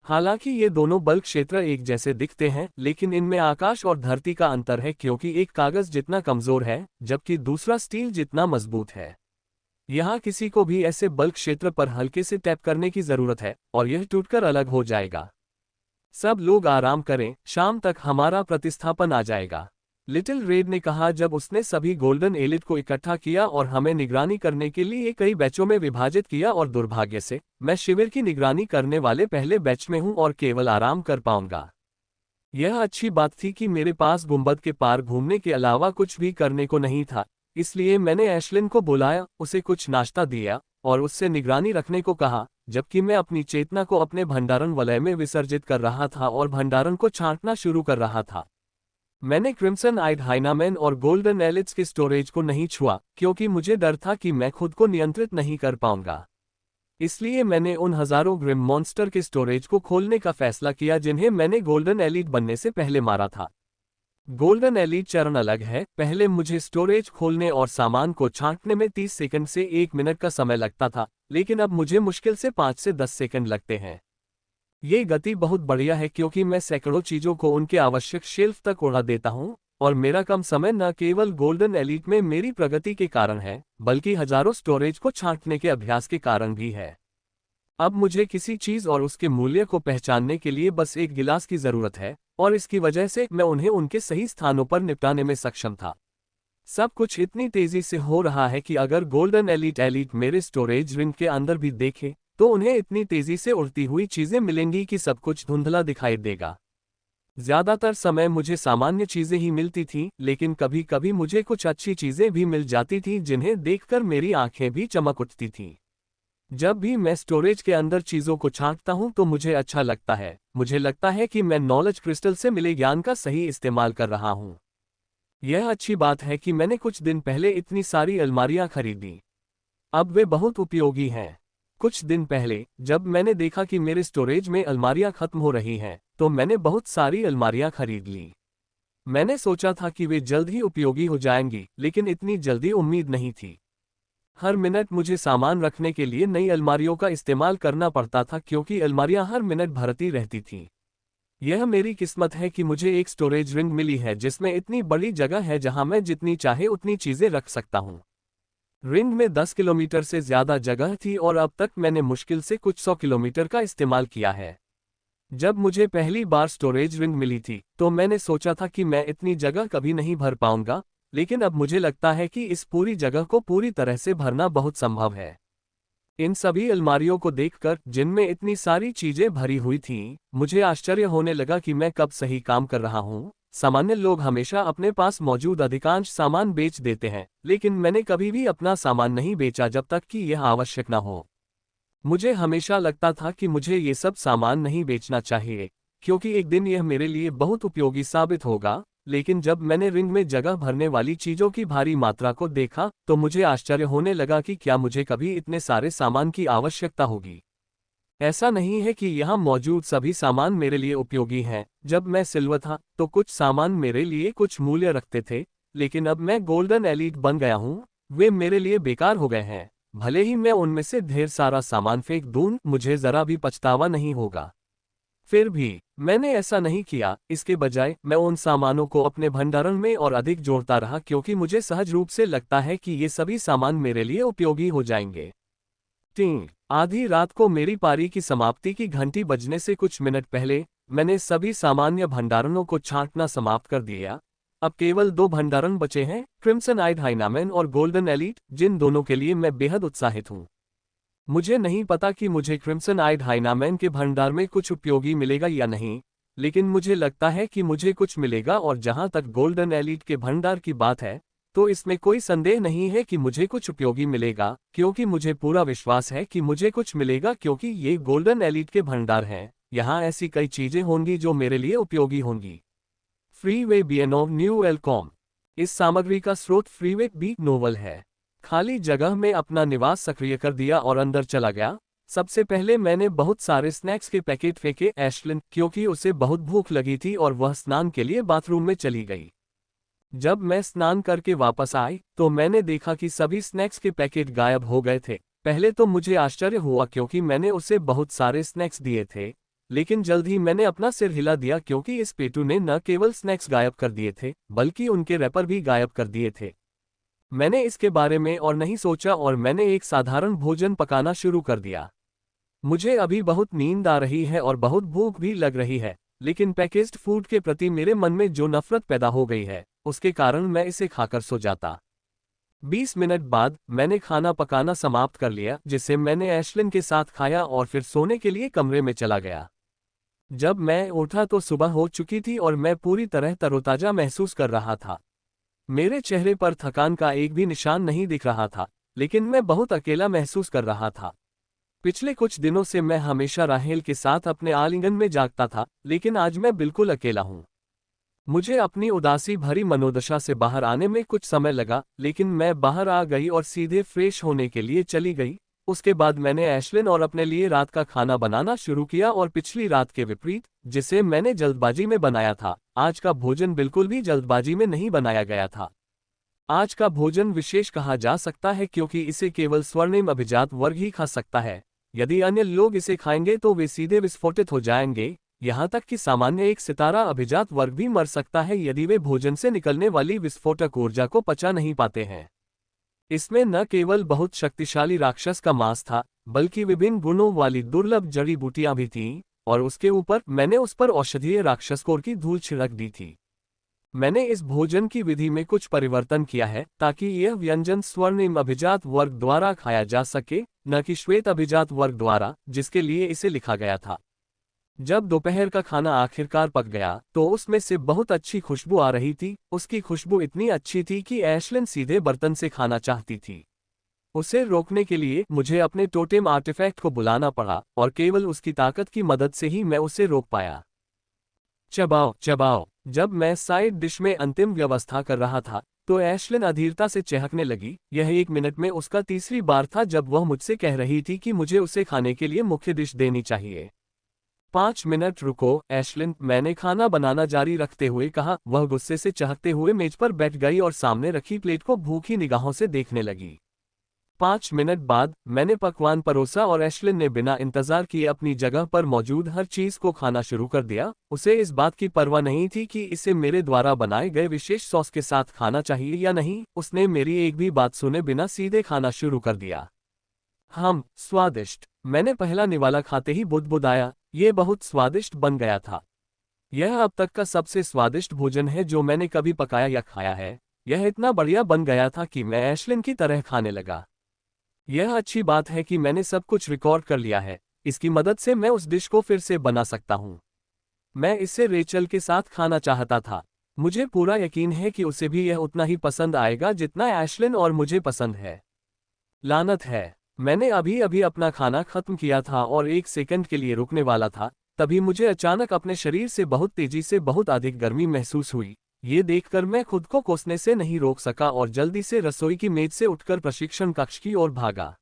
हालांकि ये दोनों बल्क क्षेत्र एक जैसे दिखते हैं, लेकिन इनमें आकाश और धरती का अंतर है क्योंकि एक कागज जितना कमजोर है जबकि दूसरा स्टील जितना मजबूत है। यहाँ किसी को भी ऐसे बल्क क्षेत्र पर हल्के से टैप करने की जरूरत है और यह टूटकर अलग हो जाएगा। सब लोग आराम करें, शाम तक हमारा प्रतिस्थापन आ जाएगा। लिटिल रेड ने कहा जब उसने सभी गोल्डन एलिट को इकट्ठा किया और हमें निगरानी करने के लिए कई बैचों में विभाजित किया, और दुर्भाग्य से मैं शिविर की निगरानी करने वाले पहले बैच में हूं और केवल आराम कर पाऊंगा। यह अच्छी बात थी कि मेरे पास गुंबद के पार घूमने के अलावा कुछ भी करने को नहीं था, इसलिए मैंने एशलिन को बुलाया, उसे कुछ नाश्ता दिया और उससे निगरानी रखने को कहा, जबकि मैं अपनी चेतना को अपने भंडारण वलय में विसर्जित कर रहा था और भंडारण को छांटना शुरू कर रहा था। मैंने क्रिम्सन आइड हाइनामैन और गोल्डन एलिट्स के स्टोरेज को नहीं छुआ, क्योंकि मुझे डर था कि मैं खुद को नियंत्रित नहीं कर पाऊंगा। इसलिए मैंने उन हजारों ग्रिम मॉन्स्टर के स्टोरेज को खोलने का फैसला किया जिन्हें मैंने गोल्डन एलिट बनने से पहले मारा था। गोल्डन एलिट चरण अलग है, पहले मुझे स्टोरेज खोलने और सामान को छांटने में 30 सेकंड से 1 मिनट का समय लगता था, लेकिन अब मुझे मुश्किल से 5 से 10 सेकंड लगते हैं। ये गति बहुत बढ़िया है क्योंकि मैं सैकड़ों चीजों को उनके आवश्यक शेल्फ तक उड़ा देता हूं, और मेरा कम समय न केवल गोल्डन एलिट में मेरी प्रगति के कारण है, बल्कि हजारों स्टोरेज को छांटने के अभ्यास के कारण भी है। अब मुझे किसी चीज और उसके मूल्य को पहचानने के लिए बस एक गिलास की जरूरत है, और इसकी वजह से मैं उन्हें उनके सही स्थानों पर निपटाने में सक्षम था। सब कुछ इतनी तेजी से हो रहा है कि अगर गोल्डन एलिट मेरे स्टोरेज रिंग के अंदर भी देखे तो उन्हें इतनी तेजी से उड़ती हुई चीजें मिलेंगी कि सब कुछ धुंधला दिखाई देगा। ज्यादातर समय मुझे सामान्य चीजें ही मिलती थीं, लेकिन कभी कभी मुझे कुछ अच्छी चीजें भी मिल जाती थीं जिन्हें देखकर मेरी आंखें भी चमक उठती थीं। जब भी मैं स्टोरेज के अंदर चीजों को छांटता हूं तो मुझे अच्छा लगता है, मुझे लगता है कि मैं नॉलेज क्रिस्टल से मिले ज्ञान का सही इस्तेमाल कर रहा हूं। यह अच्छी बात है कि मैंने कुछ दिन पहले इतनी सारी अलमारियां खरीदी। अब वे बहुत उपयोगी हैं। कुछ दिन पहले जब मैंने देखा कि मेरे स्टोरेज में अलमारियां खत्म हो रही हैं, तो मैंने बहुत सारी अलमारियां खरीद ली। मैंने सोचा था कि वे जल्द ही उपयोगी हो जाएंगी, लेकिन इतनी जल्दी उम्मीद नहीं थी। हर मिनट मुझे सामान रखने के लिए नई अलमारियों का इस्तेमाल करना पड़ता था क्योंकि अलमारियां हर मिनट भरती रहती थीं। यह मेरी किस्मत है कि मुझे एक स्टोरेज रिंग मिली है जिसमें इतनी बड़ी जगह है जहां मैं जितनी चाहे उतनी चीजें रख सकता हूं। रिंग में 10 किलोमीटर से ज्यादा जगह थी और अब तक मैंने मुश्किल से कुछ 100 किलोमीटर का इस्तेमाल किया है। जब मुझे पहली बार स्टोरेज रिंग मिली थी तो मैंने सोचा था कि मैं इतनी जगह कभी नहीं भर पाऊंगा, लेकिन अब मुझे लगता है कि इस पूरी जगह को पूरी तरह से भरना बहुत संभव है। इन सभी अलमारियों को देखकर, जिनमें इतनी सारी चीजें भरी हुई थीं, मुझे आश्चर्य होने लगा कि मैं कब सही काम कर रहा हूं। सामान्य लोग हमेशा अपने पास मौजूद अधिकांश सामान बेच देते हैं, लेकिन मैंने कभी भी अपना सामान नहीं बेचा जब तक कि यह आवश्यक न हो। मुझे हमेशा लगता था कि मुझे ये सब सामान नहीं बेचना चाहिए, क्योंकि एक दिन यह मेरे लिए बहुत उपयोगी साबित होगा, लेकिन जब मैंने रिंग में जगह भरने वाली चीजों की भारी मात्रा को देखा तो मुझे आश्चर्य होने लगा कि क्या मुझे कभी इतने सारे सामान की आवश्यकता होगी। ऐसा नहीं है कि यहाँ मौजूद सभी सामान मेरे लिए उपयोगी हैं। जब मैं सिल्वर था तो कुछ सामान मेरे लिए कुछ मूल्य रखते थे, लेकिन अब मैं गोल्डन एलिट बन गया हूँ, वे मेरे लिए बेकार हो गए हैं। भले ही मैं उनमें से ढेर सारा सामान फेंक दूं, मुझे जरा भी पछतावा नहीं होगा। फिर भी मैंने ऐसा नहीं किया, इसके बजाय मैं उन सामानों को अपने भंडारण में और अधिक जोड़ता रहा क्योंकि मुझे सहज रूप से लगता है कि ये सभी सामान मेरे लिए उपयोगी हो जाएंगे। टिंग। आधी रात को मेरी पारी की समाप्ति की घंटी बजने से कुछ मिनट पहले मैंने सभी सामान्य भंडारणों को छांटना समाप्त कर दिया। अब केवल 2 भंडारण बचे हैं, क्रिम्सन आइड हाइनामैन और गोल्डन एलिट, जिन दोनों के लिए मैं बेहद उत्साहित हूँ। मुझे नहीं पता कि मुझे क्रिम्सन आइड हाइनामैन के भंडार में कुछ उपयोगी मिलेगा या नहीं, लेकिन मुझे लगता है कि मुझे कुछ मिलेगा, और जहां तक गोल्डन एलिट के भंडार की बात है तो इसमें कोई संदेह नहीं है कि मुझे कुछ उपयोगी मिलेगा, क्योंकि मुझे पूरा विश्वास है कि मुझे कुछ मिलेगा क्योंकि ये गोल्डन एलिट के भंडार हैं। यहाँ ऐसी कई चीजें होंगी जो मेरे लिए उपयोगी होंगी। फ्रीवे बियनो न्यू एलकॉम। इस सामग्री का स्रोत फ्रीवे बी नोवल है। खाली जगह में अपना निवास सक्रिय कर दिया और अंदर चला गया। सबसे पहले मैंने बहुत सारे स्नैक्स के पैकेट फेंके एशलिन, क्योंकि उसे बहुत भूख लगी थी और वह स्नान के लिए बाथरूम में चली गई। जब मैं स्नान करके वापस आई तो मैंने देखा कि सभी स्नैक्स के पैकेट गायब हो गए थे। पहले तो मुझे आश्चर्य हुआ क्योंकि मैंने उसे बहुत सारे स्नैक्स दिए थे, लेकिन जल्द ही मैंने अपना सिर हिला दिया क्योंकि इस पेटू ने न केवल स्नैक्स गायब कर दिए थे बल्कि उनके रैपर भी गायब कर दिए थे। मैंने इसके बारे में और नहीं सोचा और मैंने एक साधारण भोजन पकाना शुरू कर दिया। मुझे अभी बहुत नींद आ रही है और बहुत भूख भी लग रही है, लेकिन पैकेज्ड फूड के प्रति मेरे मन में जो नफरत पैदा हो गई है, उसके कारण मैं इसे खाकर सो जाता। 20 मिनट बाद मैंने खाना पकाना समाप्त कर लिया, जिसे मैंने एशलिन के साथ खाया और फिर सोने के लिए कमरे में चला गया। जब मैं उठा तो सुबह हो चुकी थी और मैं पूरी तरह तरोताजा महसूस कर रहा था। मेरे चेहरे पर थकान का एक भी निशान नहीं दिख रहा था, लेकिन मैं बहुत अकेला महसूस कर रहा था। पिछले कुछ दिनों से मैं हमेशा राहेल के साथ अपने आलिंगन में जागता था, लेकिन आज मैं बिल्कुल अकेला हूं। मुझे अपनी उदासी भरी मनोदशा से बाहर आने में कुछ समय लगा, लेकिन मैं बाहर आ गई और सीधे फ्रेश होने के लिए चली गई। उसके बाद मैंने एशलिन और अपने लिए रात का खाना बनाना शुरू किया और पिछली रात के विपरीत, जिसे मैंने जल्दबाजी में बनाया था, आज का भोजन बिल्कुल भी जल्दबाजी में नहीं बनाया गया था। आज का भोजन विशेष कहा जा सकता है क्योंकि इसे केवल स्वर्णिम अभिजात वर्ग ही खा सकता है। यदि अन्य लोग इसे खाएंगे तो वे सीधे विस्फोटित हो जाएंगे, यहाँ तक कि सामान्य एक सितारा अभिजात वर्ग भी मर सकता है यदि वे भोजन से निकलने वाली विस्फोटक ऊर्जा को पचा नहीं पाते हैं। इसमें न केवल बहुत शक्तिशाली राक्षस का मांस था, बल्कि विभिन्न गुणों वाली दुर्लभ जड़ी बूटियां भी थीं, और उसके ऊपर मैंने उस पर औषधीय राक्षसकोर की धूल छिड़क दी थी। मैंने इस भोजन की विधि में कुछ परिवर्तन किया है ताकि यह व्यंजन स्वर्णिम अभिजात वर्ग द्वारा खाया जा सके, न कि श्वेत अभिजात वर्ग द्वारा, जिसके लिए इसे लिखा गया था। जब दोपहर का खाना आखिरकार पक गया तो उसमें से बहुत अच्छी खुशबू आ रही थी। उसकी खुशबू इतनी अच्छी थी कि एशलिन सीधे बर्तन से खाना चाहती थी। उसे रोकने के लिए मुझे अपने टोटेम आर्टिफैक्ट को बुलाना पड़ा और केवल उसकी ताकत की मदद से ही मैं उसे रोक पाया। चबाओ चबाओ। जब मैं साइड डिश में अंतिम व्यवस्था कर रहा था तो एशलिन अधीरता से चहकने लगी। यह 1 मिनट में उसका तीसरी बार था जब वह मुझसे कह रही थी कि मुझे उसे खाने के लिए मुख्य डिश देनी चाहिए। 5 मिनट रुको एशलिन, मैंने खाना बनाना जारी रखते हुए कहा। वह गुस्से से चहकते हुए मेज पर बैठ गई और सामने रखी प्लेट को भूखी निगाहों से देखने लगी। 5 मिनट बाद मैंने पकवान परोसा और एशलिन ने बिना इंतजार किए अपनी जगह पर मौजूद हर चीज को खाना शुरू कर दिया। उसे इस बात की परवाह नहीं थी कि इसे मेरे द्वारा बनाए गए विशेष सॉस के साथ खाना चाहिए या नहीं। उसने मेरी एक भी बात सुने बिना सीधे खाना शुरू कर दिया। स्वादिष्ट। मैंने पहला निवाला खाते ही बुदबुदाया। ये बहुत स्वादिष्ट बन गया था। यह अब तक का सबसे स्वादिष्ट भोजन है जो मैंने कभी पकाया या खाया है। यह इतना बढ़िया बन गया था कि मैं एशलिन की तरह खाने लगा। यह अच्छी बात है कि मैंने सब कुछ रिकॉर्ड कर लिया है। इसकी मदद से मैं उस डिश को फिर से बना सकता हूँ। मैं इसे रेचल के साथ खाना चाहता था। मुझे पूरा यकीन है कि उसे भी यह उतना ही पसंद आएगा जितना एशलिन और मुझे पसंद है। लानत है, मैंने अभी अभी अपना खाना खत्म किया था और 1 सेकंड के लिए रुकने वाला था, तभी मुझे अचानक अपने शरीर से बहुत तेजी से बहुत अधिक गर्मी महसूस हुई। ये देखकर मैं खुद को कोसने से नहीं रोक सका और जल्दी से रसोई की मेज से उठकर प्रशिक्षण कक्ष की ओर भागा।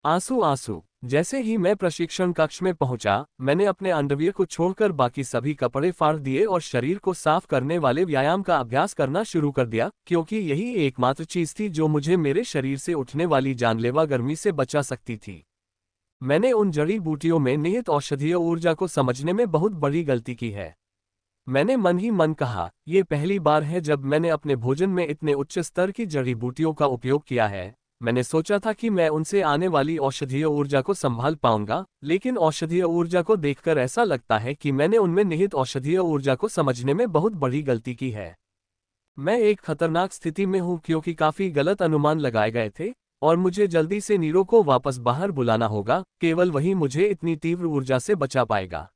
आंसू आंसू। जैसे ही मैं प्रशिक्षण कक्ष में पहुंचा, मैंने अपने अंडरवियर को छोड़कर बाकी सभी कपड़े फाड़ दिए और शरीर को साफ करने वाले व्यायाम का अभ्यास करना शुरू कर दिया, क्योंकि यही एकमात्र चीज थी जो मुझे मेरे शरीर से उठने वाली जानलेवा गर्मी से बचा सकती थी। मैंने उन जड़ी बूटियों में निहित औषधीय ऊर्जा को समझने में बहुत बड़ी गलती की है। मैंने मन ही मन कहा, यह पहली बार है जब मैंने अपने भोजन में इतने उच्च स्तर की जड़ी बूटियों का उपयोग किया है। मैंने सोचा था कि मैं उनसे आने वाली औषधीय ऊर्जा को संभाल पाऊंगा, लेकिन औषधीय ऊर्जा को देखकर ऐसा लगता है कि मैंने उनमें निहित औषधीय ऊर्जा को समझने में बहुत बड़ी गलती की है। मैं एक खतरनाक स्थिति में हूं क्योंकि काफी गलत अनुमान लगाए गए थे और मुझे जल्दी से नीरो को वापस बाहर बुलाना होगा। केवल वही मुझे इतनी तीव्र ऊर्जा से बचा पाएगा।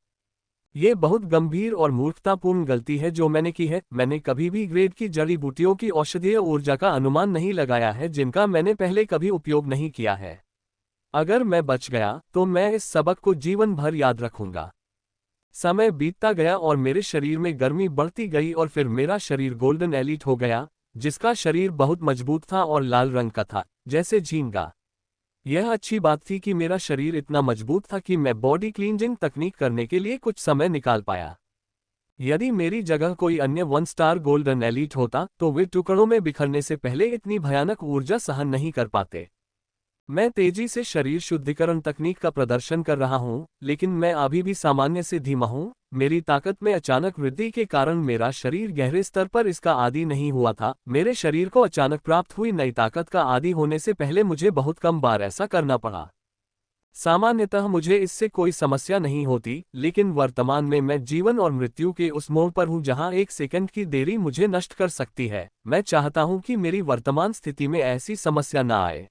ये बहुत गंभीर और मूर्खतापूर्ण गलती है जो मैंने की है। मैंने कभी भी ग्रेड की जड़ी बूटियों की औषधीय ऊर्जा का अनुमान नहीं लगाया है जिनका मैंने पहले कभी उपयोग नहीं किया है। अगर मैं बच गया तो मैं इस सबक को जीवन भर याद रखूंगा। समय बीतता गया और मेरे शरीर में गर्मी बढ़ती गई और फिर मेरा शरीर गोल्डन एलीट हो गया, जिसका शरीर बहुत मजबूत था और लाल रंग का था, जैसे झींगा। यह अच्छी बात थी कि मेरा शरीर इतना मजबूत था कि मैं बॉडी क्लींजिंग तकनीक करने के लिए कुछ समय निकाल पाया। यदि मेरी जगह कोई अन्य 1 स्टार गोल्डन एलीट होता तो वे टुकड़ों में बिखरने से पहले इतनी भयानक ऊर्जा सहन नहीं कर पाते। मैं तेजी से शरीर शुद्धिकरण तकनीक का प्रदर्शन कर रहा हूं, लेकिन मैं अभी भी सामान्य से धीमा हूं। मेरी ताकत में अचानक वृद्धि के कारण मेरा शरीर गहरे स्तर पर इसका आदी नहीं हुआ था। मेरे शरीर को अचानक प्राप्त हुई नई ताकत का आदी होने से पहले मुझे बहुत कम बार ऐसा करना पड़ा। सामान्यतः मुझे इससे कोई समस्या नहीं होती, लेकिन वर्तमान में मैं जीवन और मृत्यु के उस मोड़ पर हूं जहां एक सेकंड की देरी मुझे नष्ट कर सकती है। मैं चाहता हूं कि मेरी वर्तमान स्थिति में ऐसी समस्या न आए।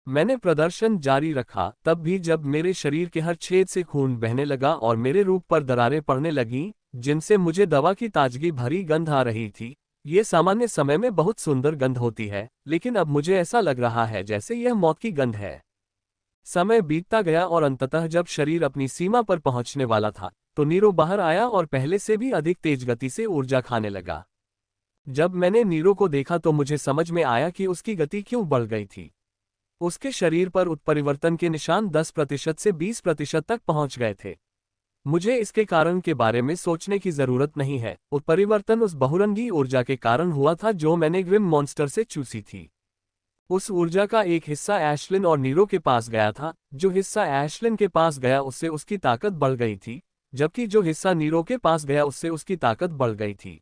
मैंने प्रदर्शन जारी रखा, तब भी जब मेरे शरीर के हर छेद से खून बहने लगा और मेरे रूप पर दरारें पड़ने लगीं, जिनसे मुझे दवा की ताजगी भरी गंध आ रही थी। ये सामान्य समय में बहुत सुंदर गंध होती है, लेकिन अब मुझे ऐसा लग रहा है जैसे यह मौत की गंध है। समय बीतता गया और अंततः जब शरीर अपनी सीमा पर पहुंचने वाला था, तो नीरो बाहर आया और पहले से भी अधिक तेज गति से ऊर्जा खाने लगा। जब मैंने नीरो को देखा तो मुझे समझ में आया कि उसकी गति क्यों बढ़ गई थी। उसके शरीर पर उत्परिवर्तन के निशान 10% से 20% तक पहुंच गए थे। मुझे इसके कारण के बारे में सोचने की जरूरत नहीं है। उत्परिवर्तन उस बहुरंगी ऊर्जा के कारण हुआ था जो मैंने ग्रिम मॉन्स्टर से चूसी थी। उस ऊर्जा का एक हिस्सा एशलिन और नीरो के पास गया था। जो हिस्सा एशलिन के पास गया उससे उसकी ताकत बढ़ गई थी, जबकि जो हिस्सा नीरो के पास गया उससे उसकी ताकत बढ़ गई थी।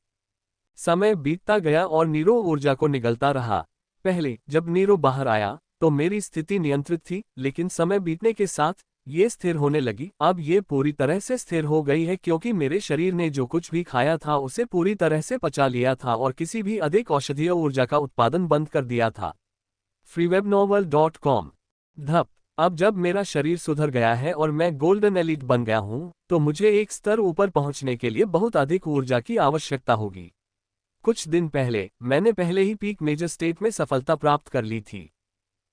समय बीतता गया और नीरो ऊर्जा को निगलता रहा। पहले जब नीरो बाहर आया तो मेरी स्थिति नियंत्रित थी, लेकिन समय बीतने के साथ ये स्थिर होने लगी। अब ये पूरी तरह से स्थिर हो गई है क्योंकि मेरे शरीर ने जो कुछ भी खाया था उसे पूरी तरह से पचा लिया था और किसी भी अधिक औषधीय ऊर्जा का उत्पादन बंद कर दिया था। freewebnovel.com। धप। अब जब मेरा शरीर सुधर गया है और मैं गोल्डन एलीट बन गया हूं, तो मुझे एक स्तर ऊपर पहुंचने के लिए बहुत अधिक ऊर्जा की आवश्यकता होगी। कुछ दिन पहले मैंने पहले ही पीक मेजर स्टेट में सफलता प्राप्त कर ली थी।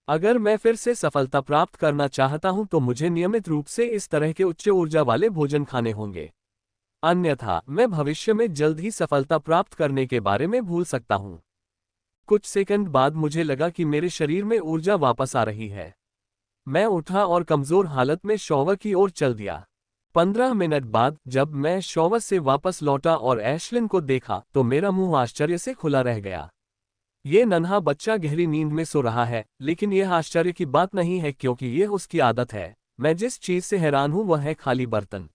अगर मैं फिर से सफलता प्राप्त करना चाहता हूं तो मुझे नियमित रूप से इस तरह के उच्च ऊर्जा वाले भोजन खाने होंगे, अन्यथा मैं भविष्य में जल्द ही सफलता प्राप्त करने के बारे में भूल सकता हूं। कुछ सेकंड बाद मुझे लगा कि मेरे शरीर में ऊर्जा वापस आ रही है। मैं उठा और कमजोर हालत में शॉवर की ओर चल दिया। 15 मिनट बाद जब मैं शॉवर से वापस लौटा और एशलिन को देखा तो मेरा मुंह आश्चर्य से खुला रह गया। ये नन्हा बच्चा गहरी नींद में सो रहा है, लेकिन यह आश्चर्य की बात नहीं है क्योंकि यह उसकी आदत है। मैं जिस चीज से हैरान हूं वह है खाली बर्तन।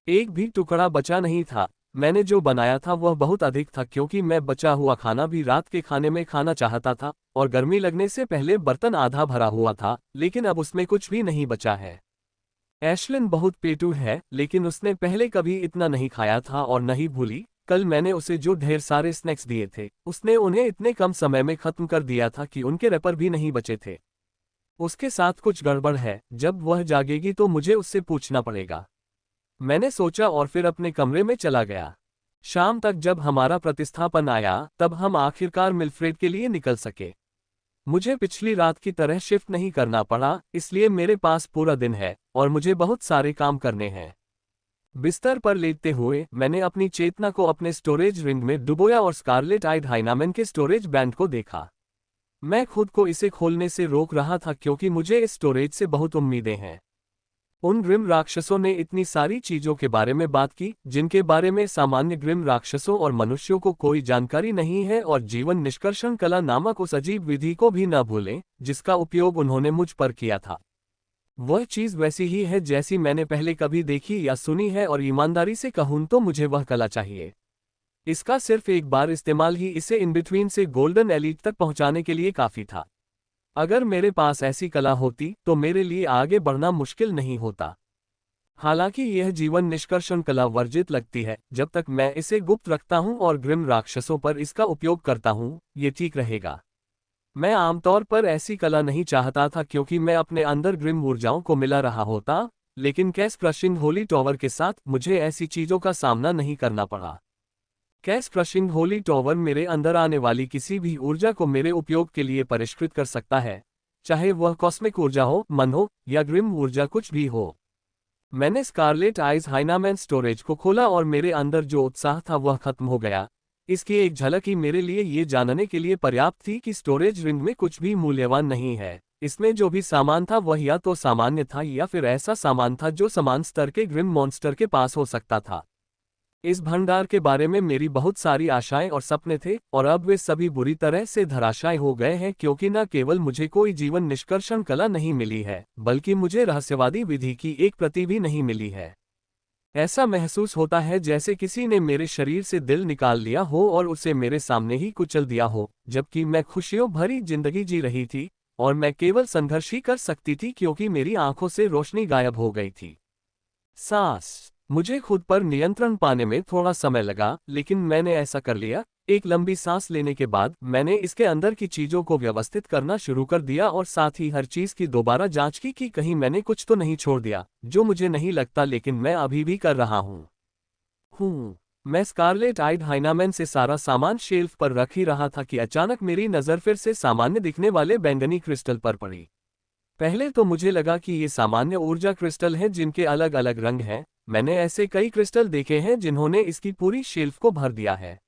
एक भी टुकड़ा बचा नहीं था। मैंने जो बनाया था वह बहुत अधिक था क्योंकि मैं बचा हुआ खाना भी रात के खाने में खाना चाहता था, और गर्मी लगने से पहले बर्तन आधा भरा हुआ था, लेकिन अब उसमें कुछ भी नहीं बचा है। एशलिन बहुत पेटू है, लेकिन उसने पहले कभी इतना नहीं खाया था और नहीं भूली। कल मैंने उसे जो ढेर सारे स्नैक्स दिए थे, उसने उन्हें इतने कम समय में खत्म कर दिया था कि उनके रैपर भी नहीं बचे थे। उसके साथ कुछ गड़बड़ है। जब वह जागेगी तो मुझे उससे पूछना पड़ेगा, मैंने सोचा और फिर अपने कमरे में चला गया। शाम तक जब हमारा प्रतिस्थापन आया तब हम आखिरकार मिल्फ्रेड के लिए निकल सके। मुझे पिछली रात की तरह शिफ्ट नहीं करना पड़ा, इसलिए मेरे पास पूरा दिन है और मुझे बहुत सारे काम करने हैं। बिस्तर पर लेटते हुए मैंने अपनी चेतना को अपने स्टोरेज रिंग में डुबोया और स्कारलेट आइड हाइनामन के स्टोरेज बैंड को देखा। मैं खुद को इसे खोलने से रोक रहा था क्योंकि मुझे इस स्टोरेज से बहुत उम्मीदें हैं। उन ग्रिम राक्षसों ने इतनी सारी चीजों के बारे में बात की जिनके बारे में सामान्य ग्रिम राक्षसों और मनुष्यों को कोई जानकारी नहीं है, और जीवन निष्कर्षण कला नामक उस अजीब विधि को भी न भूलें जिसका उपयोग उन्होंने मुझ पर किया था। वह चीज वैसी ही है जैसी मैंने पहले कभी देखी या सुनी है, और ईमानदारी से कहूं तो मुझे वह कला चाहिए। इसका सिर्फ एक बार इस्तेमाल ही इसे इन बिटवीन से गोल्डन एलीट तक पहुंचाने के लिए काफी था। अगर मेरे पास ऐसी कला होती तो मेरे लिए आगे बढ़ना मुश्किल नहीं होता। हालांकि यह जीवन निष्कर्षण कला वर्जित लगती है। जब तक मैं इसे गुप्त रखता हूं और ग्रिम राक्षसों पर इसका उपयोग करता हूं, ये ठीक रहेगा। मैं आमतौर पर ऐसी कला नहीं चाहता था क्योंकि मैं अपने अंदर ग्रिम ऊर्जाओं को मिला रहा होता, लेकिन कैस क्रशिंग होली टॉवर के साथ मुझे ऐसी चीजों का सामना नहीं करना पड़ा। कैस क्रशिंग होली टॉवर मेरे अंदर आने वाली किसी भी ऊर्जा को मेरे उपयोग के लिए परिष्कृत कर सकता है, चाहे वह कॉस्मिक ऊर्जा हो, मन हो या ग्रिम ऊर्जा कुछ भी हो। मैंने स्कारलेट आइज हाइनामैन स्टोरेज को खोला और मेरे अंदर जो उत्साह था वह खत्म हो गया। इसकी एक झलक ही मेरे लिए ये जानने के लिए पर्याप्त थी कि स्टोरेज रिंग में कुछ भी मूल्यवान नहीं है। इसमें जो भी सामान था वह या तो सामान्य था या फिर ऐसा सामान था जो समान स्तर के ग्रिम मॉन्स्टर के पास हो सकता था। इस भंडार के बारे में मेरी बहुत सारी आशाएं और सपने थे, और अब वे सभी बुरी तरह से धराशायी हो गए हैं क्योंकि न केवल मुझे कोई जीवन निष्कर्षण कला नहीं मिली है, बल्कि मुझे रहस्यवादी विधि की एक प्रति भी नहीं मिली है। ऐसा महसूस होता है जैसे किसी ने मेरे शरीर से दिल निकाल लिया हो और उसे मेरे सामने ही कुचल दिया हो, जबकि मैं खुशियों भरी जिंदगी जी रही थी। और मैं केवल संघर्ष ही कर सकती थी क्योंकि मेरी आंखों से रोशनी गायब हो गई थी। सांस। मुझे खुद पर नियंत्रण पाने में थोड़ा समय लगा, लेकिन मैंने ऐसा कर लिया। एक लंबी सांस लेने के बाद मैंने इसके अंदर की चीजों को व्यवस्थित करना शुरू कर दिया और साथ ही हर चीज की दोबारा जांच की कि कहीं मैंने कुछ तो नहीं छोड़ दिया, जो मुझे नहीं लगता लेकिन मैं अभी भी कर रहा हूँ। मैं स्कारलेट आइड हाइनामैन से सारा सामान शेल्फ पर रख ही रहा था कि अचानक मेरी नज़र फिर से सामान्य दिखने वाले बैंगनी क्रिस्टल पर पड़ी। पहले तो मुझे लगा कि ये सामान्य ऊर्जा क्रिस्टल हैं जिनके अलग अलग रंग हैं। मैंने ऐसे कई क्रिस्टल देखे हैं जिन्होंने इसकी पूरी शेल्फ को भर दिया है।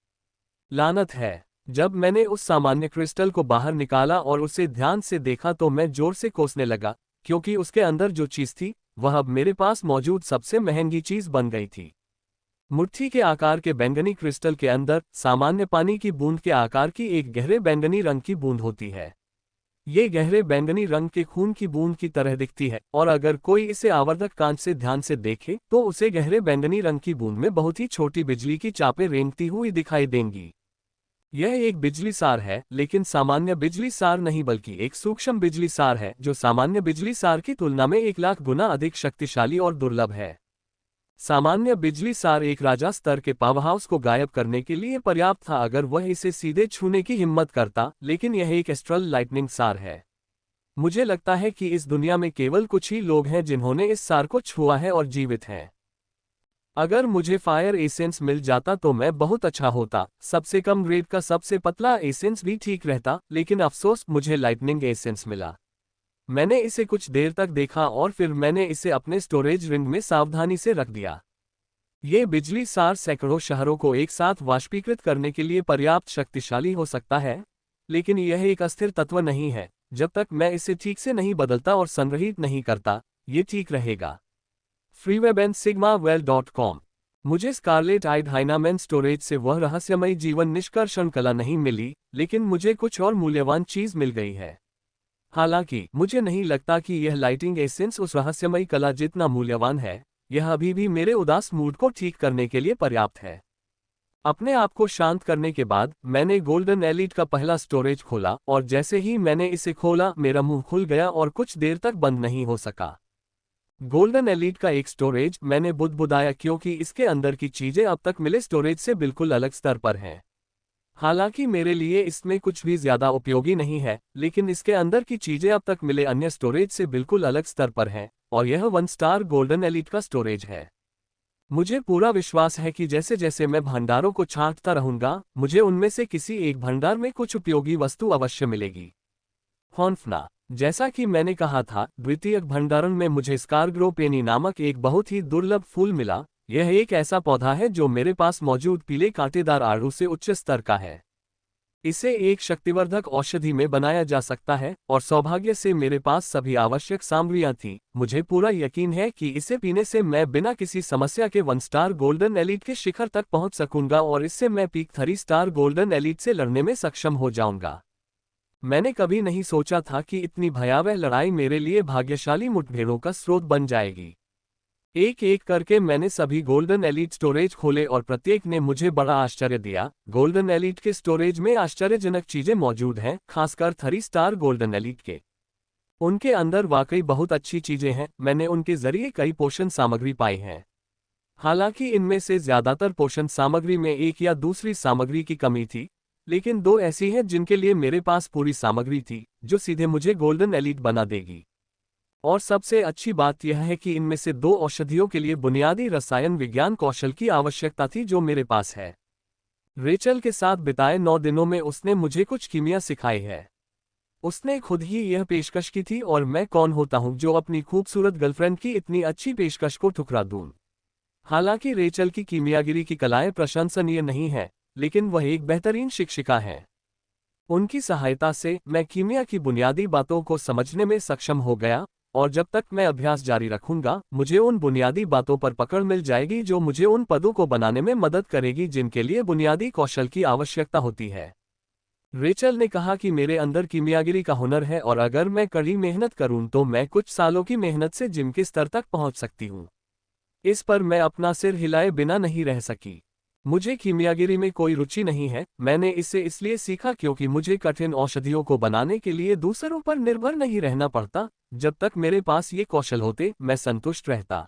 लानत है। जब मैंने उस सामान्य क्रिस्टल को बाहर निकाला और उसे ध्यान से देखा तो मैं जोर से कोसने लगा, क्योंकि उसके अंदर जो चीज थी वह अब मेरे पास मौजूद सबसे महंगी चीज बन गई थी। मुट्ठी के आकार के बैंगनी क्रिस्टल के अंदर सामान्य पानी की बूंद के आकार की एक गहरे बैंगनी रंग की बूंद होती है। ये गहरे बैंगनी रंग के खून की बूंद की तरह दिखती है और अगर कोई इसे आवर्धक कांच से ध्यान से देखे तो उसे गहरे बैंगनी रंग की बूंद में बहुत ही छोटी बिजली की चापें रेंगती हुई दिखाई देंगी। यह एक बिजली सार है, लेकिन सामान्य बिजली सार नहीं बल्कि एक सूक्ष्म बिजली सार है जो सामान्य बिजली सार की तुलना में 1,00,000 गुना अधिक शक्तिशाली और दुर्लभ है। सामान्य बिजली सार एक राजा स्तर के पावरहाउस को गायब करने के लिए पर्याप्त था अगर वह इसे सीधे छूने की हिम्मत करता, लेकिन यह एक एस्ट्रल लाइटनिंग सार है। मुझे लगता है कि इस दुनिया में केवल कुछ ही लोग हैं जिन्होंने इस सार को छुआ है और जीवित हैं। अगर मुझे फायर एसेंस मिल जाता तो मैं बहुत अच्छा होता। सबसे कम ग्रेड का सबसे पतला एसेंस भी ठीक रहता, लेकिन अफसोस मुझे लाइटनिंग एसेंस मिला। मैंने इसे कुछ देर तक देखा और फिर मैंने इसे अपने स्टोरेज रिंग में सावधानी से रख दिया। ये बिजली सार सैकड़ों शहरों को एक साथ वाष्पीकृत करने के लिए पर्याप्त शक्तिशाली हो सकता है, लेकिन यह एक अस्थिर तत्व नहीं है। जब तक मैं इसे ठीक से नहीं बदलता और संग्रहित नहीं करता, ये ठीक रहेगा। freewebandsigmawell.com। मुझे स्कारलेट आइड हाइनामैन स्टोरेज से वह रहस्यमयी जीवन निष्कर्षण कला नहीं मिली, लेकिन मुझे कुछ और मूल्यवान चीज मिल गई है। हालांकि मुझे नहीं लगता कि यह लाइटिंग एसेंस उस रहस्यमयी कला जितना मूल्यवान है, यह अभी भी मेरे उदास मूड को ठीक करने के लिए पर्याप्त है। अपने आप को शांत करने के बाद मैंने गोल्डन एलीट का पहला स्टोरेज खोला और जैसे ही मैंने इसे खोला मेरा मुंह खुल गया और कुछ देर तक बंद नहीं हो सका। गोल्डन एलीट का एक स्टोरेज, मैंने बुदबुदाया क्योंकि इसके अंदर की चीजें अब तक मिले स्टोरेज से बिल्कुल अलग स्तर पर हैं। हालांकि मेरे लिए इसमें कुछ भी ज्यादा उपयोगी नहीं है, लेकिन इसके अंदर की चीजें अब तक मिले अन्य स्टोरेज से बिल्कुल अलग स्तर पर हैं, और यह 1 स्टार गोल्डन एलीट का स्टोरेज है। मुझे पूरा विश्वास है कि जैसे जैसे मैं भंडारों को छांटता रहूंगा, मुझे उनमें से किसी एक भंडार में कुछ उपयोगी वस्तु अवश्य मिलेगी। हॉन्फना। जैसा कि मैंने कहा था, द्वितीयक भंडारण में मुझे स्कारग्रोपेनी नामक एक बहुत ही दुर्लभ फूल मिला। यह एक ऐसा पौधा है जो मेरे पास मौजूद पीले कांटेदार आड़ू से उच्च स्तर का है। इसे एक शक्तिवर्धक औषधि में बनाया जा सकता है और सौभाग्य से मेरे पास सभी आवश्यक सामग्रियां थीं। मुझे पूरा यकीन है कि इसे पीने से मैं बिना किसी समस्या के 1 स्टार गोल्डन एलीट के शिखर तक पहुंच सकूंगा और इससे मैं पीक 3 स्टार गोल्डन एलीट से लड़ने में सक्षम हो जाऊंगा। मैंने कभी नहीं सोचा था कि इतनी भयावह लड़ाई मेरे लिए भाग्यशाली मुठभेड़ों का स्रोत बन जाएगी। एक एक करके मैंने सभी गोल्डन एलीट स्टोरेज खोले और प्रत्येक ने मुझे बड़ा आश्चर्य दिया। गोल्डन एलीट के स्टोरेज में आश्चर्यजनक चीजें मौजूद हैं, खासकर 3 स्टार गोल्डन एलीट के। उनके अंदर वाकई बहुत अच्छी चीजें हैं। मैंने उनके जरिए कई पोषण सामग्री पाई है। हालांकि इनमें से ज्यादातर पोषण सामग्री में एक या दूसरी सामग्री की कमी थी, लेकिन 2 ऐसी हैं जिनके लिए मेरे पास पूरी सामग्री थी, जो सीधे मुझे गोल्डन एलीट बना देगी। और सबसे अच्छी बात यह है कि इनमें से 2 औषधियों के लिए बुनियादी रसायन विज्ञान कौशल की आवश्यकता थी जो मेरे पास है। रेचल के साथ बिताए 9 दिनों में उसने मुझे कुछ कीमिया सिखाई है। उसने खुद ही यह पेशकश की थी और मैं कौन होता हूं जो अपनी खूबसूरत गर्लफ्रेंड की इतनी अच्छी पेशकश को ठुकरा दूं। हालांकि रेचल की कीमियागिरी की कलाएं प्रशंसनीय नहीं हैं, लेकिन वह एक बेहतरीन शिक्षिका है। उनकी सहायता से मैं कीमिया की बुनियादी बातों को समझने में सक्षम हो गया, और जब तक मैं अभ्यास जारी रखूंगा मुझे उन बुनियादी बातों पर पकड़ मिल जाएगी जो मुझे उन पदों को बनाने में मदद करेगी जिनके लिए बुनियादी कौशल की आवश्यकता होती है। रेचल ने कहा कि मेरे अंदर कीमियागिरी का हुनर है और अगर मैं कड़ी मेहनत करूं तो मैं कुछ सालों की मेहनत से जिम के स्तर तक पहुंच सकती हूं। इस पर मैं अपना सिर हिलाए बिना नहीं रह सकी। मुझे कीमियागिरी में कोई रुचि नहीं है। मैंने इसे इसलिए सीखा क्योंकि मुझे कठिन औषधियों को बनाने के लिए दूसरों पर निर्भर नहीं रहना पड़ता। जब तक मेरे पास ये कौशल होते, मैं संतुष्ट रहता।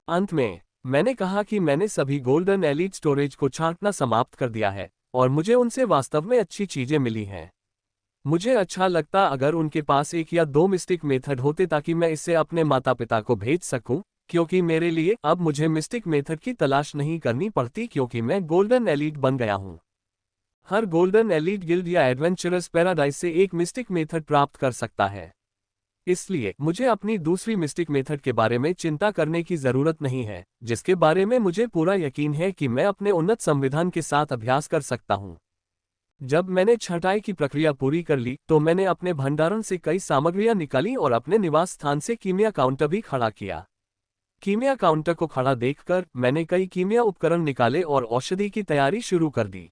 अंत में मैंने कहा कि मैंने सभी गोल्डन एलीट स्टोरेज को छांटना समाप्त कर दिया है और मुझे उनसे वास्तव में अच्छी चीजें मिली हैं। मुझे अच्छा लगता अगर उनके पास एक या दो मिस्टिक मेथड होते ताकि मैं इसे अपने माता पिता को भेज सकूं, क्योंकि मेरे लिए अब मुझे मिस्टिक मेथड की तलाश नहीं करनी पड़ती क्योंकि मैं गोल्डन एलीट बन गया हूं। हर गोल्डन एलीट गिल्ड या एडवेंचरस पैराडाइज से एक मिस्टिक मेथड प्राप्त कर सकता है। इसलिए मुझे अपनी दूसरी मिस्टिक मेथड के बारे में चिंता करने की जरूरत नहीं है, जिसके बारे में मुझे पूरा यकीन है कि मैं अपने उन्नत संविधान के साथ अभ्यास कर सकता हूं। जब मैंने छंटाई की प्रक्रिया पूरी कर ली तो मैंने अपने भंडारण से कई सामग्रियां निकाली और अपने निवास स्थान से कीमिया काउंटर भी खड़ा किया। कीमिया काउंटर को खड़ा देखकर मैंने कई कीमिया उपकरण निकाले और औषधि की तैयारी शुरू कर दी।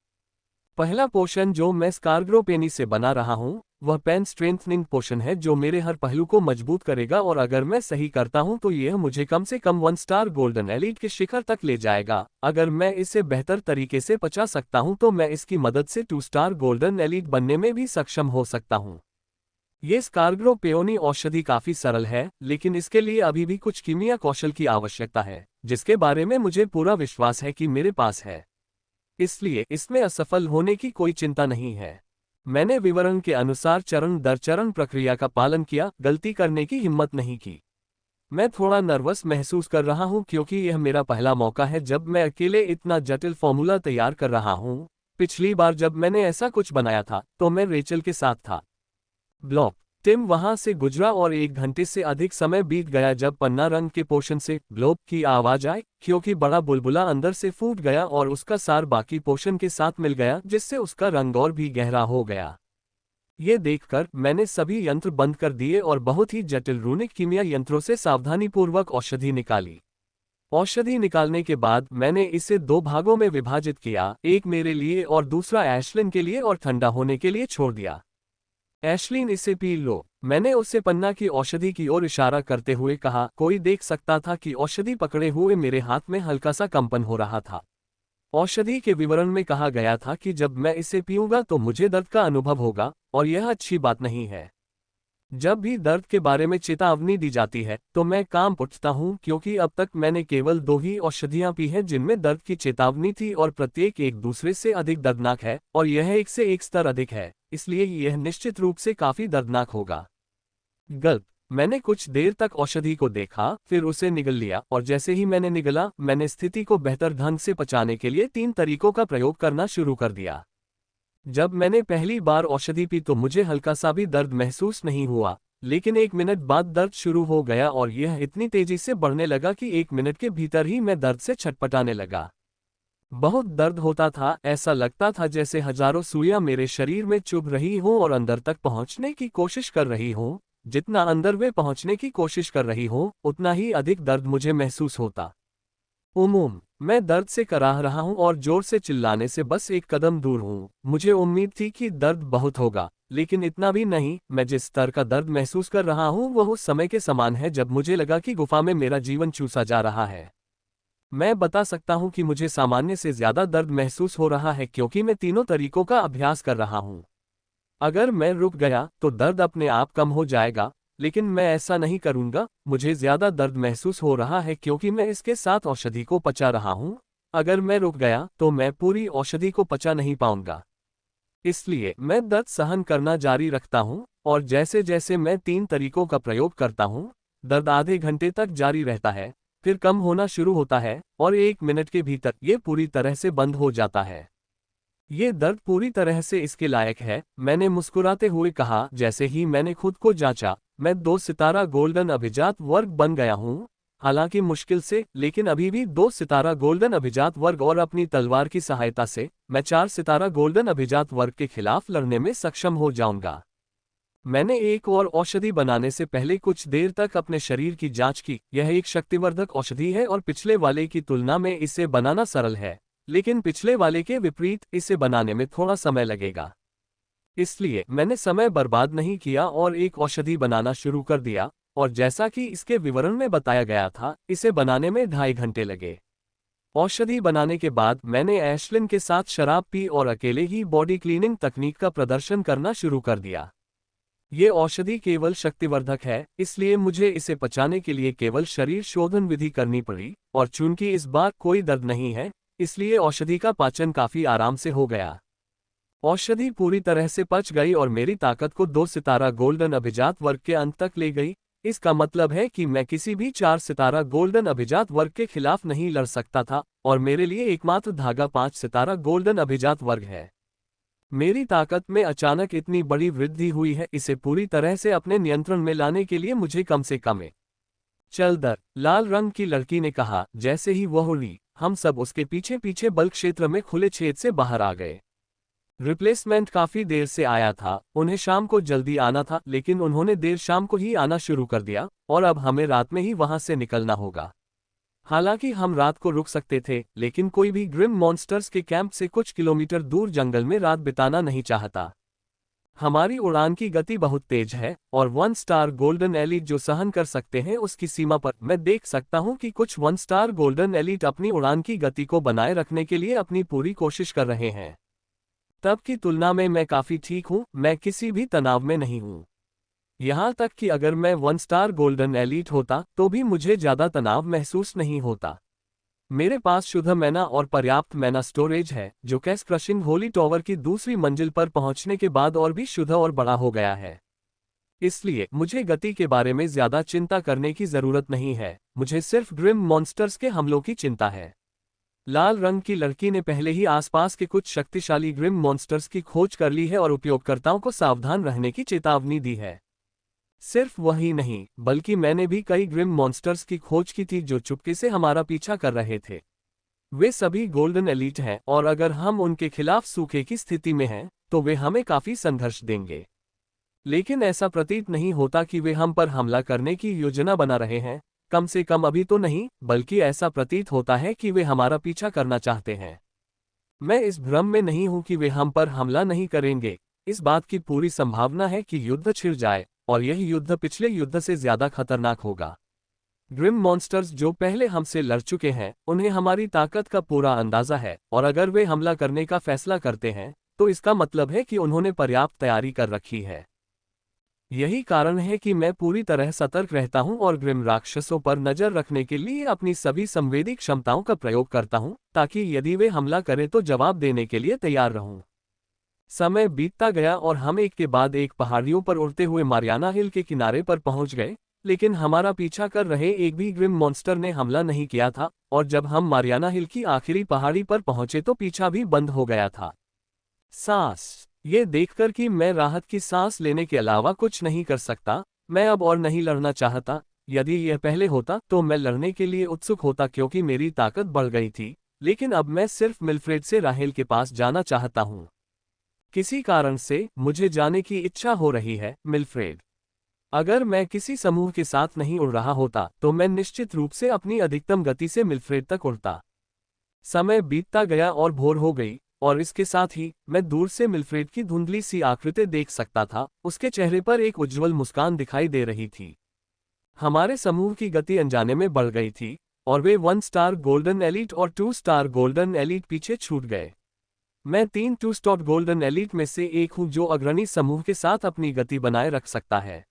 पहला पोशन जो मैं स्कारग्रो पेनी से बना रहा हूं, वह पेन स्ट्रेंथनिंग पोशन है जो मेरे हर पहलू को मजबूत करेगा और अगर मैं सही करता हूं तो यह मुझे कम से कम 1 स्टार गोल्डन एलीट के शिखर तक ले जाएगा। अगर मैं इसे बेहतर तरीके से पचा सकता हूं तो मैं इसकी मदद से 2 स्टार गोल्डन एलीट बनने में भी सक्षम हो सकता हूं। ये स्कारग्रो पेयोनी औषधि काफी सरल है, लेकिन इसके लिए अभी भी कुछ कीमिया कौशल की आवश्यकता है, जिसके बारे में मुझे पूरा विश्वास है कि मेरे पास है। इसलिए इसमें असफल होने की कोई चिंता नहीं है। मैंने विवरण के अनुसार चरण दर चरण प्रक्रिया का पालन किया, गलती करने की हिम्मत नहीं की। मैं थोड़ा नर्वस महसूस कर रहा हूं क्योंकि यह मेरा पहला मौका है जब मैं अकेले इतना जटिल फॉर्मूला तैयार कर रहा हूं। पिछली बार जब मैंने ऐसा कुछ बनाया था तो मैं रेचल के साथ था। ब्लॉक टिम वहां से गुजरा और 1 घंटे से अधिक समय बीत गया जब पन्ना रंग के पोशन से ग्लोब की आवाज आई, क्योंकि बड़ा बुलबुला अंदर से फूट गया और उसका सार बाकी पोशन के साथ मिल गया, जिससे उसका रंग और भी गहरा हो गया। ये देखकर मैंने सभी यंत्र बंद कर दिए और बहुत ही जटिल रूनिक कीमिया यंत्रों से सावधानीपूर्वक औषधि निकाली। औषधि निकालने के बाद मैंने इसे 2 भागों में विभाजित किया, एक मेरे लिए और दूसरा एशलिन के लिए, और ठंडा होने के लिए छोड़ दिया। एशलीन, इसे पी लो, मैंने उससे पन्ना की औषधि की ओर इशारा करते हुए कहा। कोई देख सकता था कि औषधि पकड़े हुए मेरे हाथ में हल्का सा कंपन हो रहा था। औषधि के विवरण में कहा गया था कि जब मैं इसे पीऊंगा तो मुझे दर्द का अनुभव होगा, और यह अच्छी बात नहीं है। जब भी दर्द के बारे में चेतावनी दी जाती है तो मैं काम उठता हूं, क्योंकि अब तक मैंने केवल 2 ही औषधियां पी हैं जिनमें दर्द की चेतावनी थी और प्रत्येक एक दूसरे से अधिक दर्दनाक है, और यह एक से एक स्तर अधिक है, इसलिए यह निश्चित रूप से काफी दर्दनाक होगा। गल्प। मैंने कुछ देर तक औषधि को देखा, फिर उसे निगल लिया, और जैसे ही मैंने निगला, मैंने स्थिति को बेहतर ढंग से पचाने के लिए 3 तरीकों का प्रयोग करना शुरू कर दिया। जब मैंने पहली बार औषधि पी तो मुझे हल्का सा भी दर्द महसूस नहीं हुआ, लेकिन 1 मिनट बाद दर्द शुरू हो गया और यह इतनी तेजी से बढ़ने लगा कि 1 मिनट के भीतर ही मैं दर्द से छटपटाने लगा। बहुत दर्द होता था, ऐसा लगता था जैसे हजारों सुइयां मेरे शरीर में चुभ रही हों और अंदर तक पहुंचने की कोशिश कर रही हों। जितना अंदर वे पहुंचने की कोशिश कर रही हों, उतना ही अधिक दर्द मुझे महसूस होता। मैं दर्द से कराह रहा हूं और जोर से चिल्लाने से बस 1 कदम दूर हूं। मुझे उम्मीद थी कि दर्द बहुत होगा, लेकिन इतना भी नहीं। मैं जिस स्तर का दर्द महसूस कर रहा हूं वह उस समय के समान है जब मुझे लगा कि गुफा में मेरा जीवन चूसा जा रहा है। मैं बता सकता हूं कि मुझे सामान्य से ज्यादा दर्द महसूस हो रहा है क्योंकि मैं तीनों तरीकों का अभ्यास कर रहा हूं। अगर मैं रुक गया तो दर्द अपने आप कम हो जाएगा, लेकिन मैं ऐसा नहीं करूंगा। मुझे ज्यादा दर्द महसूस हो रहा है क्योंकि मैं इसके साथ औषधि को पचा रहा हूं। अगर मैं रुक गया तो मैं पूरी औषधि को पचा नहीं पाऊंगा। इसलिए मैं दर्द सहन करना जारी रखता हूं, और जैसे जैसे मैं 3 तरीकों का प्रयोग करता हूं, दर्द आधे घंटे तक जारी रहता है, फिर कम होना शुरू होता है, और 1 मिनट के भीतर ये पूरी तरह से बंद हो जाता है। ये दर्द पूरी तरह से इसके लायक है, मैंने मुस्कुराते हुए कहा। जैसे ही मैंने खुद को जांचा, मैं 2 सितारा गोल्डन अभिजात वर्ग बन गया हूं, हालांकि मुश्किल से, लेकिन अभी भी 2 सितारा गोल्डन अभिजात वर्ग, और अपनी तलवार की सहायता से मैं 4 सितारा गोल्डन अभिजात वर्ग के खिलाफ लड़ने में सक्षम हो जाऊंगा। मैंने एक और औषधि बनाने से पहले कुछ देर तक अपने शरीर की जांच की। यह एक शक्तिवर्धक औषधि है और पिछले वाले की तुलना में इसे बनाना सरल है, लेकिन पिछले वाले के विपरीत इसे बनाने में थोड़ा समय लगेगा। इसलिए मैंने समय बर्बाद नहीं किया और एक औषधि बनाना शुरू कर दिया, और जैसा कि इसके विवरण में बताया गया था, इसे बनाने में 2.5 घंटे लगे। औषधि बनाने के बाद मैंने एशलिन के साथ शराब पी और अकेले ही बॉडी क्लीनिंग तकनीक का प्रदर्शन करना शुरू कर दिया। ये औषधि केवल शक्तिवर्धक है, इसलिए मुझे इसे पचाने के लिए केवल शरीर शोधन विधि करनी पड़ी, और चूंकि इस बार कोई दर्द नहीं है, इसलिए औषधि का पाचन काफी आराम से हो गया। औषधि पूरी तरह से पच गई और मेरी ताकत को 2 सितारा गोल्डन अभिजात वर्ग के अंत तक ले गई। इसका मतलब है कि मैं किसी भी 4 सितारा गोल्डन अभिजात वर्ग के खिलाफ नहीं लड़ सकता था, और मेरे लिए एकमात्र धागा 5 सितारा गोल्डन अभिजात वर्ग है। मेरी ताकत में अचानक इतनी बड़ी वृद्धि हुई है, इसे पूरी तरह से अपने नियंत्रण में लाने के लिए मुझे कम से कम चल दर, लाल रंग की लड़की ने कहा। जैसे ही वह उड़ी, हम सब उसके पीछे पीछे बल क्षेत्र में खुले छेद से बाहर आ गए। रिप्लेसमेंट काफी देर से आया था, उन्हें शाम को जल्दी आना था, लेकिन उन्होंने देर शाम को ही आना शुरू कर दिया, और अब हमें रात में ही वहां से निकलना होगा। हालांकि हम रात को रुक सकते थे, लेकिन कोई भी ग्रिम मॉन्स्टर्स के कैंप से कुछ किलोमीटर दूर जंगल में रात बिताना नहीं चाहता। हमारी उड़ान की गति बहुत तेज है, और 1 स्टार गोल्डन एलीट जो सहन कर सकते हैं उसकी सीमा पर मैं देख सकता हूं कि कुछ 1 स्टार गोल्डन एलीट अपनी उड़ान की गति को बनाए रखने के लिए अपनी पूरी कोशिश कर रहे हैं। तब की तुलना में मैं काफी ठीक हूं, मैं किसी भी तनाव में नहीं हूं। यहां तक कि अगर मैं 1 स्टार गोल्डन एलीट होता तो भी मुझे ज्यादा तनाव महसूस नहीं होता। मेरे पास शुद्ध मैना और पर्याप्त मैना स्टोरेज है, जो कैस क्रशिंग होली टॉवर की दूसरी मंजिल पर पहुंचने के बाद और भी शुद्ध और बड़ा हो गया है। इसलिए मुझे गति के बारे में ज्यादा चिंता करने की जरूरत नहीं है, मुझे सिर्फ ग्रिम मॉन्स्टर्स के हमलों की चिंता है। लाल रंग की लड़की ने पहले ही आसपास के कुछ शक्तिशाली ग्रिम मॉन्स्टर्स की खोज कर ली है और उपयोगकर्ताओं को सावधान रहने की चेतावनी दी है। सिर्फ वही नहीं, बल्कि मैंने भी कई ग्रिम मॉन्स्टर्स की खोज की थी जो चुपके से हमारा पीछा कर रहे थे। वे सभी गोल्डन एलीट हैं, और अगर हम उनके खिलाफ सूखे की स्थिति में हैं, तो वे हमें काफी संघर्ष देंगे। लेकिन ऐसा प्रतीत नहीं होता कि वे हम पर हमला करने की योजना बना रहे हैं, कम से कम अभी तो नहीं, बल्कि ऐसा प्रतीत होता है कि वे हमारा पीछा करना चाहते हैं। मैं इस भ्रम में नहीं हूं कि वे हम पर हमला नहीं करेंगे। इस बात की पूरी संभावना है कि युद्ध छिड़ जाए, और यह युद्ध पिछले युद्ध से ज्यादा खतरनाक होगा। ग्रिम मॉन्स्टर्स जो पहले हमसे लड़ चुके हैं, उन्हें हमारी ताकत का पूरा अंदाजा है, और अगर वे हमला करने का फैसला करते हैं, तो इसका मतलब है कि उन्होंने पर्याप्त तैयारी कर रखी है। यही कारण है कि मैं पूरी तरह सतर्क रहता हूं और ग्रिम राक्षसों पर नजर रखने के लिए अपनी सभी संवेदी क्षमताओं का प्रयोग करता हूं, ताकि यदि वे हमला करें तो जवाब देने के लिए तैयार रहूं। समय बीतता गया और हम एक के बाद एक पहाड़ियों पर उड़ते हुए मारियाना हिल के किनारे पर पहुंच गए, लेकिन हमारा पीछा कर रहे एक भी ग्रिम मॉन्स्टर ने हमला नहीं किया था, और जब हम मारियाना हिल की आखिरी पहाड़ी पर पहुंचे तो पीछा भी बंद हो गया था। सांस, ये देखकर कि मैं राहत की सांस लेने के अलावा कुछ नहीं कर सकता, मैं अब और नहीं लड़ना चाहता। यदि यह पहले होता तो मैं लड़ने के लिए उत्सुक होता क्योंकि मेरी ताकत बढ़ गई थी, लेकिन अब मैं सिर्फ मिल्फ्रेड से राहेल के पास जाना चाहता हूँ। किसी कारण से मुझे जाने की इच्छा हो रही है, मिल्फ्रेड। अगर मैं किसी समूह के साथ नहीं उड़ रहा होता तो मैं निश्चित रूप से अपनी अधिकतम गति से मिल्फ्रेड तक उड़ता। समय बीतता गया और भोर हो गई, और इसके साथ ही मैं दूर से मिल्फ्रेड की धुंधली सी आकृति देख सकता था। उसके चेहरे पर एक उज्ज्वल मुस्कान दिखाई दे रही थी। हमारे समूह की गति अनजाने में बढ़ गई थी, और वे 1 स्टार गोल्डन एलीट और 2 स्टार गोल्डन एलीट पीछे छूट गए। मैं 3 2 स्टार गोल्डन एलीट में से एक हूं जो अग्रणी समूह के साथ अपनी गति बनाए रख सकता है।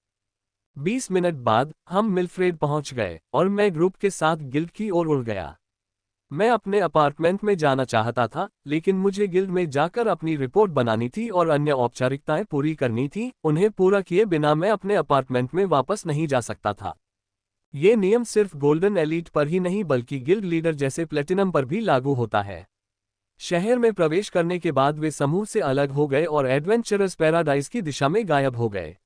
20 मिनट बाद हम मिल्फ्रेड पहुंच गए, और मैं ग्रुप के साथ गिल्ड की ओर उड़ गया। मैं अपने अपार्टमेंट में जाना चाहता था, लेकिन मुझे गिल्ड में जाकर अपनी रिपोर्ट बनानी थी और अन्य औपचारिकताएं पूरी करनी थी। उन्हें पूरा किए बिना मैं अपने अपार्टमेंट में वापस नहीं जा सकता था। ये नियम सिर्फ गोल्डन एलीट पर ही नहीं बल्कि गिल्ड लीडर जैसे प्लेटिनम पर भी लागू होता है। शहर में प्रवेश करने के बाद वे समूह से अलग हो गए और एडवेंचरस पैराडाइज की दिशा में गायब हो गए।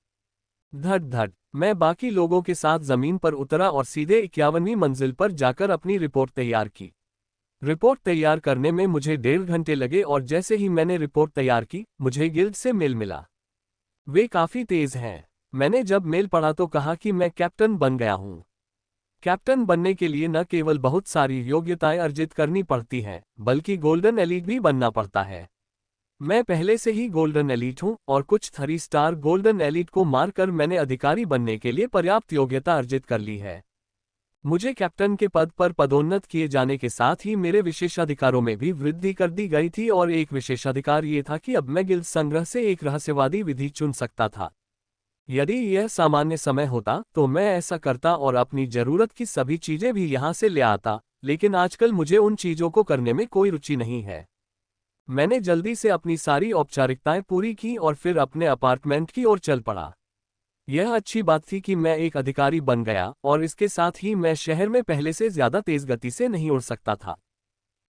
धड़ धड़, मैं बाकी लोगों के साथ जमीन पर उतरा और सीधे 51वीं मंजिल पर जाकर अपनी रिपोर्ट तैयार की। रिपोर्ट तैयार करने में मुझे 1.5 घंटे लगे, और जैसे ही मैंने रिपोर्ट तैयार की, मुझे गिल्ड से मेल मिला। वे काफी तेज हैं। मैंने जब मेल पढ़ा तो कहा कि मैं कैप्टन बन गया हूं। कैप्टन बनने के लिए न केवल बहुत सारी योग्यताएं अर्जित करनी पड़ती हैं, बल्कि गोल्डन एलीट भी बनना पड़ता है। मैं पहले से ही गोल्डन एलीट हूं, और कुछ 3 स्टार गोल्डन एलीट को मारकर मैंने अधिकारी बनने के लिए पर्याप्त योग्यता अर्जित कर ली है। मुझे कैप्टन के पद पर पदोन्नत किए जाने के साथ ही मेरे विशेषाधिकारों में भी वृद्धि कर दी गई थी और एक विशेषाधिकार ये था कि अब मैं गिल्ड संग्रह से एक रहस्यवादी विधि चुन सकता था। यदि यह सामान्य समय होता तो मैं ऐसा करता और अपनी जरूरत की सभी चीजें भी यहां से ले आता, लेकिन आजकल मुझे उन चीजों को करने में कोई रुचि नहीं है। मैंने जल्दी से अपनी सारी औपचारिकताएं पूरी की और फिर अपने अपार्टमेंट की ओर चल पड़ा। यह अच्छी बात थी कि मैं एक अधिकारी बन गया और इसके साथ ही मैं शहर में पहले से ज्यादा तेज गति से नहीं उड़ सकता था।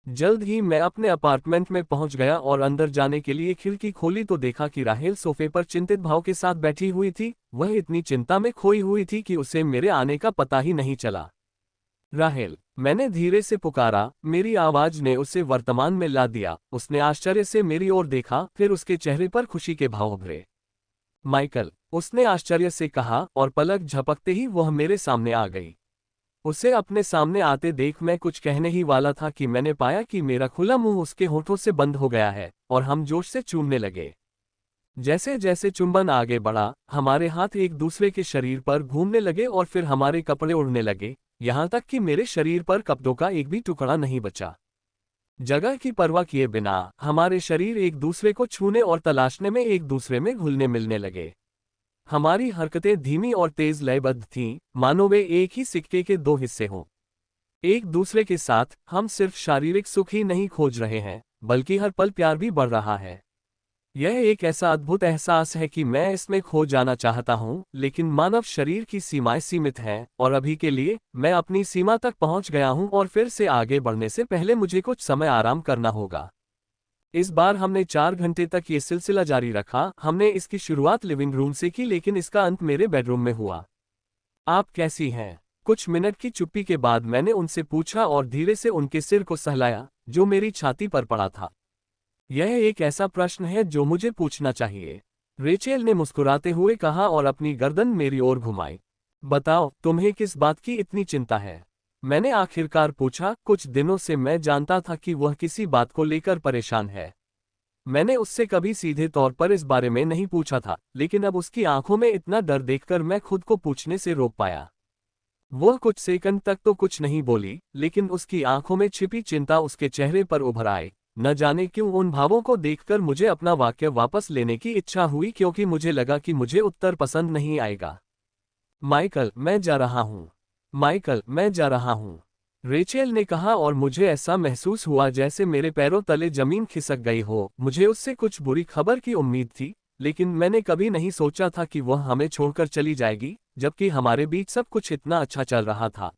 जल्द ही मैं अपने अपार्टमेंट में पहुंच गया और अंदर जाने के लिए खिड़की खोली तो देखा कि राहेल सोफे पर चिंतित भाव के साथ बैठी हुई थी। वह इतनी चिंता में खोई हुई थी कि उसे मेरे आने का पता ही नहीं चला। राहेल, मैंने धीरे से पुकारा। मेरी आवाज ने उसे वर्तमान में ला दिया। उसने आश्चर्य से मेरी ओर देखा, फिर उसके चेहरे पर खुशी के भाव उभरे। माइकल, उसने आश्चर्य से कहा और पलक झपकते ही वह मेरे सामने आ गई। उसे अपने सामने आते देख मैं कुछ कहने ही वाला था कि मैंने पाया कि मेरा खुला मुंह उसके होठों से बंद हो गया है और हम जोश से चूमने लगे। जैसे जैसे चुंबन आगे बढ़ा, हमारे हाथ एक दूसरे के शरीर पर घूमने लगे और फिर हमारे कपड़े उड़ने लगे, यहां तक कि मेरे शरीर पर कपड़ों का एक भी टुकड़ा नहीं बचा। जगह की परवाह किए बिना हमारे शरीर एक दूसरे को छूने और तलाशने में एक दूसरे में घुलने मिलने लगे। हमारी हरकतें धीमी और तेज लयबद्ध थीं, मानो वे एक ही सिक्के के दो हिस्से हों। एक दूसरे के साथ हम सिर्फ शारीरिक सुख ही नहीं खोज रहे हैं, बल्कि हर पल प्यार भी बढ़ रहा है। यह एक ऐसा अद्भुत एहसास है कि मैं इसमें खो जाना चाहता हूं, लेकिन मानव शरीर की सीमाएं सीमित हैं और अभी के लिए मैं अपनी सीमा तक पहुंच गया हूं और फिर से आगे बढ़ने से पहले मुझे कुछ समय आराम करना होगा। इस बार हमने 4 घंटे तक ये सिलसिला जारी रखा। हमने इसकी शुरुआत लिविंग रूम से की, लेकिन इसका अंत मेरे बेडरूम में हुआ। आप कैसी हैं? कुछ मिनट की चुप्पी के बाद मैंने उनसे पूछा और धीरे से उनके सिर को सहलाया, जो मेरी छाती पर पड़ा था। यह एक ऐसा प्रश्न है जो मुझे पूछना चाहिए, रेचेल ने मुस्कुराते हुए कहा और अपनी गर्दन मेरी ओर घुमाई। बताओ, तुम्हें किस बात की इतनी चिंता है? मैंने आखिरकार पूछा। कुछ दिनों से मैं जानता था कि वह किसी बात को लेकर परेशान है। मैंने उससे कभी सीधे तौर पर इस बारे में नहीं पूछा था, लेकिन अब उसकी आंखों में इतना डर देखकर मैं खुद को पूछने से रोक पाया। वह कुछ सेकंड तक तो कुछ नहीं बोली, लेकिन उसकी आंखों में छिपी चिंता उसके चेहरे पर उभर आई। न जाने क्यों उन भावों को देखकर मुझे अपना वाक्य वापस लेने की इच्छा हुई, क्योंकि मुझे लगा कि मुझे उत्तर पसंद नहीं आएगा। माइकल, मैं जा रहा हूँ। माइकल, मैं जा रहा हूँ, रेचेल ने कहा और मुझे ऐसा महसूस हुआ जैसे मेरे पैरों तले जमीन खिसक गई हो। मुझे उससे कुछ बुरी खबर की उम्मीद थी, लेकिन मैंने कभी नहीं सोचा था कि वह हमें छोड़कर चली जाएगी, जबकि हमारे बीच सब कुछ इतना अच्छा चल रहा था।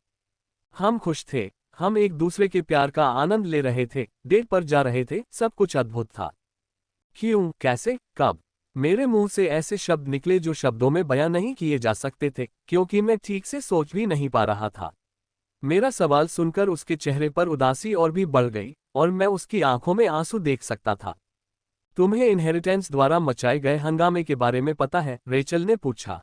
हम खुश थे, हम एक दूसरे के प्यार का आनंद ले रहे थे, डेट पर जा रहे थे, सब कुछ अद्भुत था। क्यों, कैसे, कब? मेरे मुंह से ऐसे शब्द निकले जो शब्दों में बयां नहीं किए जा सकते थे, क्योंकि मैं ठीक से सोच भी नहीं पा रहा था। मेरा सवाल सुनकर उसके चेहरे पर उदासी और भी बढ़ गई और मैं उसकी आंखों में आंसू देख सकता था। तुम्हें इनहेरिटेंस द्वारा मचाए गए हंगामे के बारे में पता है? रेचल ने पूछा।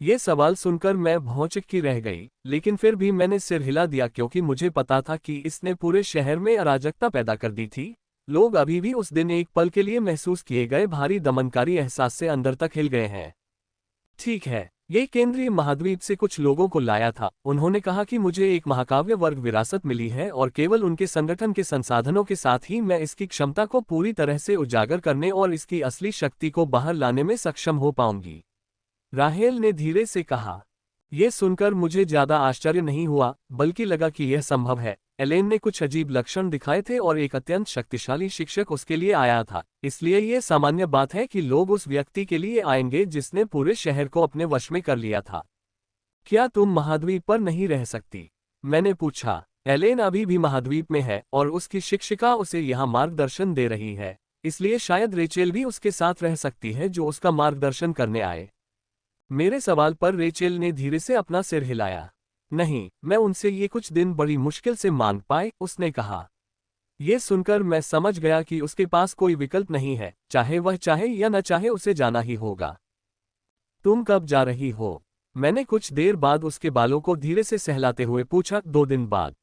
ये सवाल सुनकर मैं भौंचक्की रह गई, लेकिन फिर भी मैंने सिर हिला दिया, क्योंकि मुझे पता था कि इसने पूरे शहर में अराजकता पैदा कर दी थी। लोग अभी भी उस दिन एक पल के लिए महसूस किए गए भारी दमनकारी एहसास से अंदर तक हिल गए हैं। ठीक है, ये केंद्रीय महाद्वीप से कुछ लोगों को लाया था। उन्होंने कहा कि मुझे एक महाकाव्य वर्ग विरासत मिली है और केवल उनके संगठन के संसाधनों के साथ ही मैं इसकी क्षमता को पूरी तरह से उजागर करने और इसकी असली शक्ति को बाहर लाने में सक्षम हो पाऊंगी, राहेल ने धीरे से कहा। यह सुनकर मुझे ज्यादा आश्चर्य नहीं हुआ, बल्कि लगा कि यह संभव है। एलेन ने कुछ अजीब लक्षण दिखाए थे और एक अत्यंत शक्तिशाली शिक्षक उसके लिए आया था, इसलिए यह सामान्य बात है कि लोग उस व्यक्ति के लिए आएंगे जिसने पूरे शहर को अपने वश में कर लिया था। क्या तुम महाद्वीप पर नहीं रह सकती? मैंने पूछा। एलेन अभी भी महाद्वीप में है और उसकी शिक्षिका उसे यहाँ मार्गदर्शन दे रही है, इसलिए शायद रेचेल भी उसके साथ रह सकती है जो उसका मार्गदर्शन करने आए। मेरे सवाल पर रेचेल ने धीरे से अपना सिर हिलाया। नहीं, मैं उनसे ये कुछ दिन बड़ी मुश्किल से मांग पाए, उसने कहा। ये सुनकर मैं समझ गया कि उसके पास कोई विकल्प नहीं है, चाहे वह चाहे या न चाहे उसे जाना ही होगा। तुम कब जा रही हो? मैंने कुछ देर बाद उसके बालों को धीरे से सहलाते हुए पूछा। 2 दिन बाद,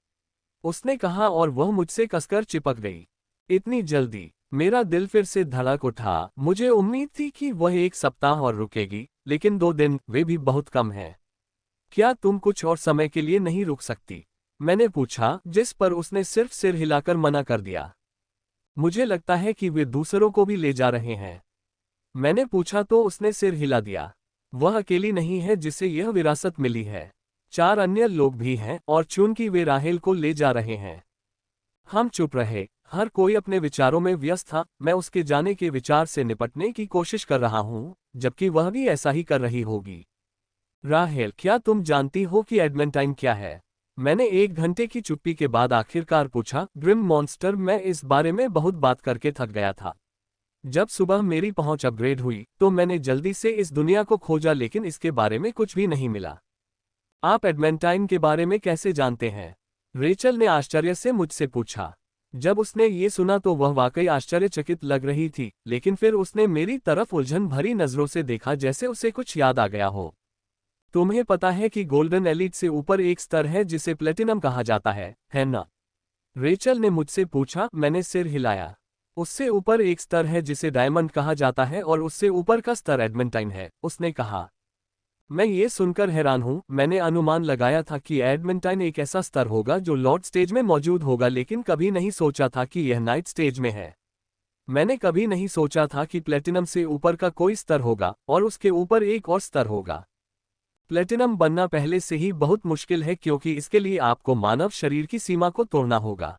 उसने कहा और वह मुझसे कसकर चिपक गई। इतनी जल्दी? मेरा दिल फिर से धड़क उठा। मुझे उम्मीद थी कि वह 1 सप्ताह और रुकेगी, लेकिन 2 दिन, वे भी बहुत कम हैं। क्या तुम कुछ और समय के लिए नहीं रुक सकती? मैंने पूछा, जिस पर उसने सिर्फ सिर हिलाकर मना कर दिया। मुझे लगता है कि वे दूसरों को भी ले जा रहे हैं। मैंने पूछा तो उसने सिर हिला दिया। वह अकेली नहीं है जिसे यह विरासत मिली है। 4 अन्य लोग भी हैं और चूंकि वे राहेल को ले जा रहे हैं। हम चुप रहे, हर कोई अपने विचारों में व्यस्त था। मैं उसके जाने के विचार से निपटने की कोशिश कर रहा हूं, जबकि वह भी ऐसा ही कर रही होगी। राहेल, क्या तुम जानती हो कि एडमेंटाइन क्या है? मैंने 1 घंटे की चुप्पी के बाद आखिरकार पूछा। ग्रिम मॉन्स्टर, मैं इस बारे में बहुत बात करके थक गया था। जब सुबह मेरी पहुंच अपग्रेड हुई तो मैंने जल्दी से इस दुनिया को खोजा, लेकिन इसके बारे में कुछ भी नहीं मिला। आप एडमेंटाइन के बारे में कैसे जानते हैं? रेचल ने आश्चर्य से मुझसे पूछा। जब उसने ये सुना तो वह वाकई आश्चर्यचकित लग रही थी, लेकिन फिर उसने मेरी तरफ उलझन भरी नजरों से देखा, जैसे उसे कुछ याद आ गया हो। तुम्हें पता है कि गोल्डन एलिट से ऊपर एक स्तर है जिसे प्लेटिनम कहा जाता है ना? रेचल ने मुझसे पूछा। मैंने सिर हिलाया। उससे ऊपर एक स्तर है जिसे डायमंड कहा जाता है और उससे ऊपर का स्तर एडमेंटाइन है, उसने कहा। मैं ये सुनकर हैरान हूं। मैंने अनुमान लगाया था कि एडमेंटाइन एक ऐसा स्तर होगा जो लॉर्ड स्टेज में मौजूद होगा, लेकिन कभी नहीं सोचा था कि यह नाइट स्टेज में है। मैंने कभी नहीं सोचा था कि प्लेटिनम से ऊपर का कोई स्तर होगा और उसके ऊपर एक और स्तर होगा। प्लेटिनम बनना पहले से ही बहुत मुश्किल है, क्योंकि इसके लिए आपको मानव शरीर की सीमा को तोड़ना होगा।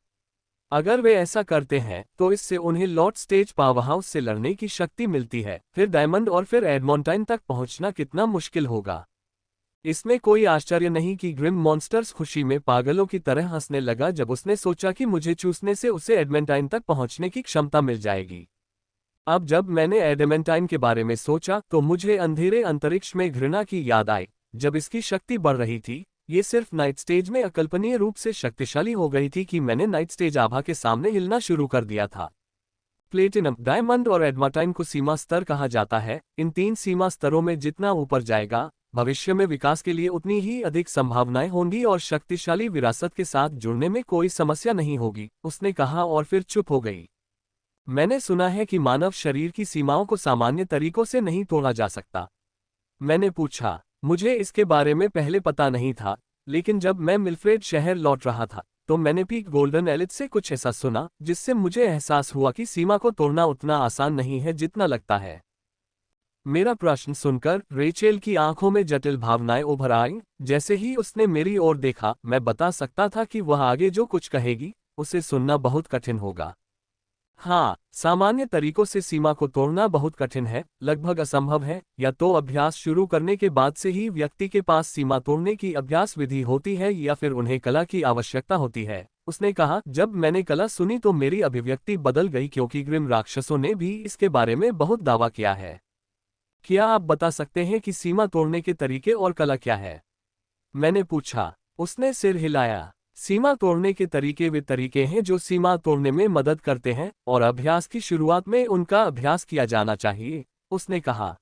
अगर वे ऐसा करते हैं तो इससे उन्हें लॉर्ड स्टेज पावरहाउस से लड़ने की शक्ति मिलती है। फिर डायमंड और फिर एडमोंटाइन तक पहुंचना कितना मुश्किल होगा। इसमें कोई आश्चर्य नहीं कि ग्रिम मॉन्स्टर्स खुशी में पागलों की तरह हंसने लगा जब उसने सोचा कि मुझे चूसने से उसे एडमेंटाइन तक पहुंचने की क्षमता मिल जाएगी। अब जब मैंने एडमेंटाइन के बारे में सोचा तो मुझे अंधेरे अंतरिक्ष में घृणा की याद आई। जब इसकी शक्ति बढ़ रही थी, ये सिर्फ नाइट स्टेज में अकल्पनीय रूप से शक्तिशाली हो गई थी कि मैंने नाइट स्टेज आभा के सामने हिलना शुरू कर दिया था। प्लेटिनम, डायमंड और एडमाटाइन को सीमा स्तर कहा जाता है। इन 3 सीमा स्तरों में जितना ऊपर जाएगा, भविष्य में विकास के लिए उतनी ही अधिक संभावनाएं होंगी और शक्तिशाली विरासत के साथ जुड़ने में कोई समस्या नहीं होगी, उसने कहा और फिर चुप हो गई। मैंने सुना है कि मानव शरीर की सीमाओं को सामान्य तरीकों से नहीं तोड़ा जा सकता। मैंने पूछा। मुझे इसके बारे में पहले पता नहीं था, लेकिन जब मैं मिल्फ्रेड शहर लौट रहा था तो मैंने पीक गोल्डन एलिट से कुछ ऐसा सुना जिससे मुझे एहसास हुआ कि सीमा को तोड़ना उतना आसान नहीं है जितना लगता है। मेरा प्रश्न सुनकर रेचेल की आंखों में जटिल भावनाएं उभर आईं। जैसे ही उसने मेरी ओर देखा, मैं बता सकता था कि वह आगे जो कुछ कहेगी उसे सुनना बहुत कठिन होगा। हाँ, सामान्य तरीकों से सीमा को तोड़ना बहुत कठिन है, लगभग असंभव है। या तो अभ्यास शुरू करने के बाद से ही व्यक्ति के पास सीमा तोड़ने की अभ्यास विधि होती है, या फिर उन्हें कला की आवश्यकता होती है, उसने कहा। जब मैंने कला सुनी तो मेरी अभिव्यक्ति बदल गई, क्योंकि ग्रिम राक्षसों ने भी इसके बारे में बहुत दावा किया है। क्या आप बता सकते हैं कि सीमा तोड़ने के तरीके और कला क्या है? मैंने पूछा। उसने सिर हिलाया। सीमा तोड़ने के तरीके वे तरीके हैं जो सीमा तोड़ने में मदद करते हैं, और अभ्यास की शुरुआत में उनका अभ्यास किया जाना चाहिए, उसने कहा।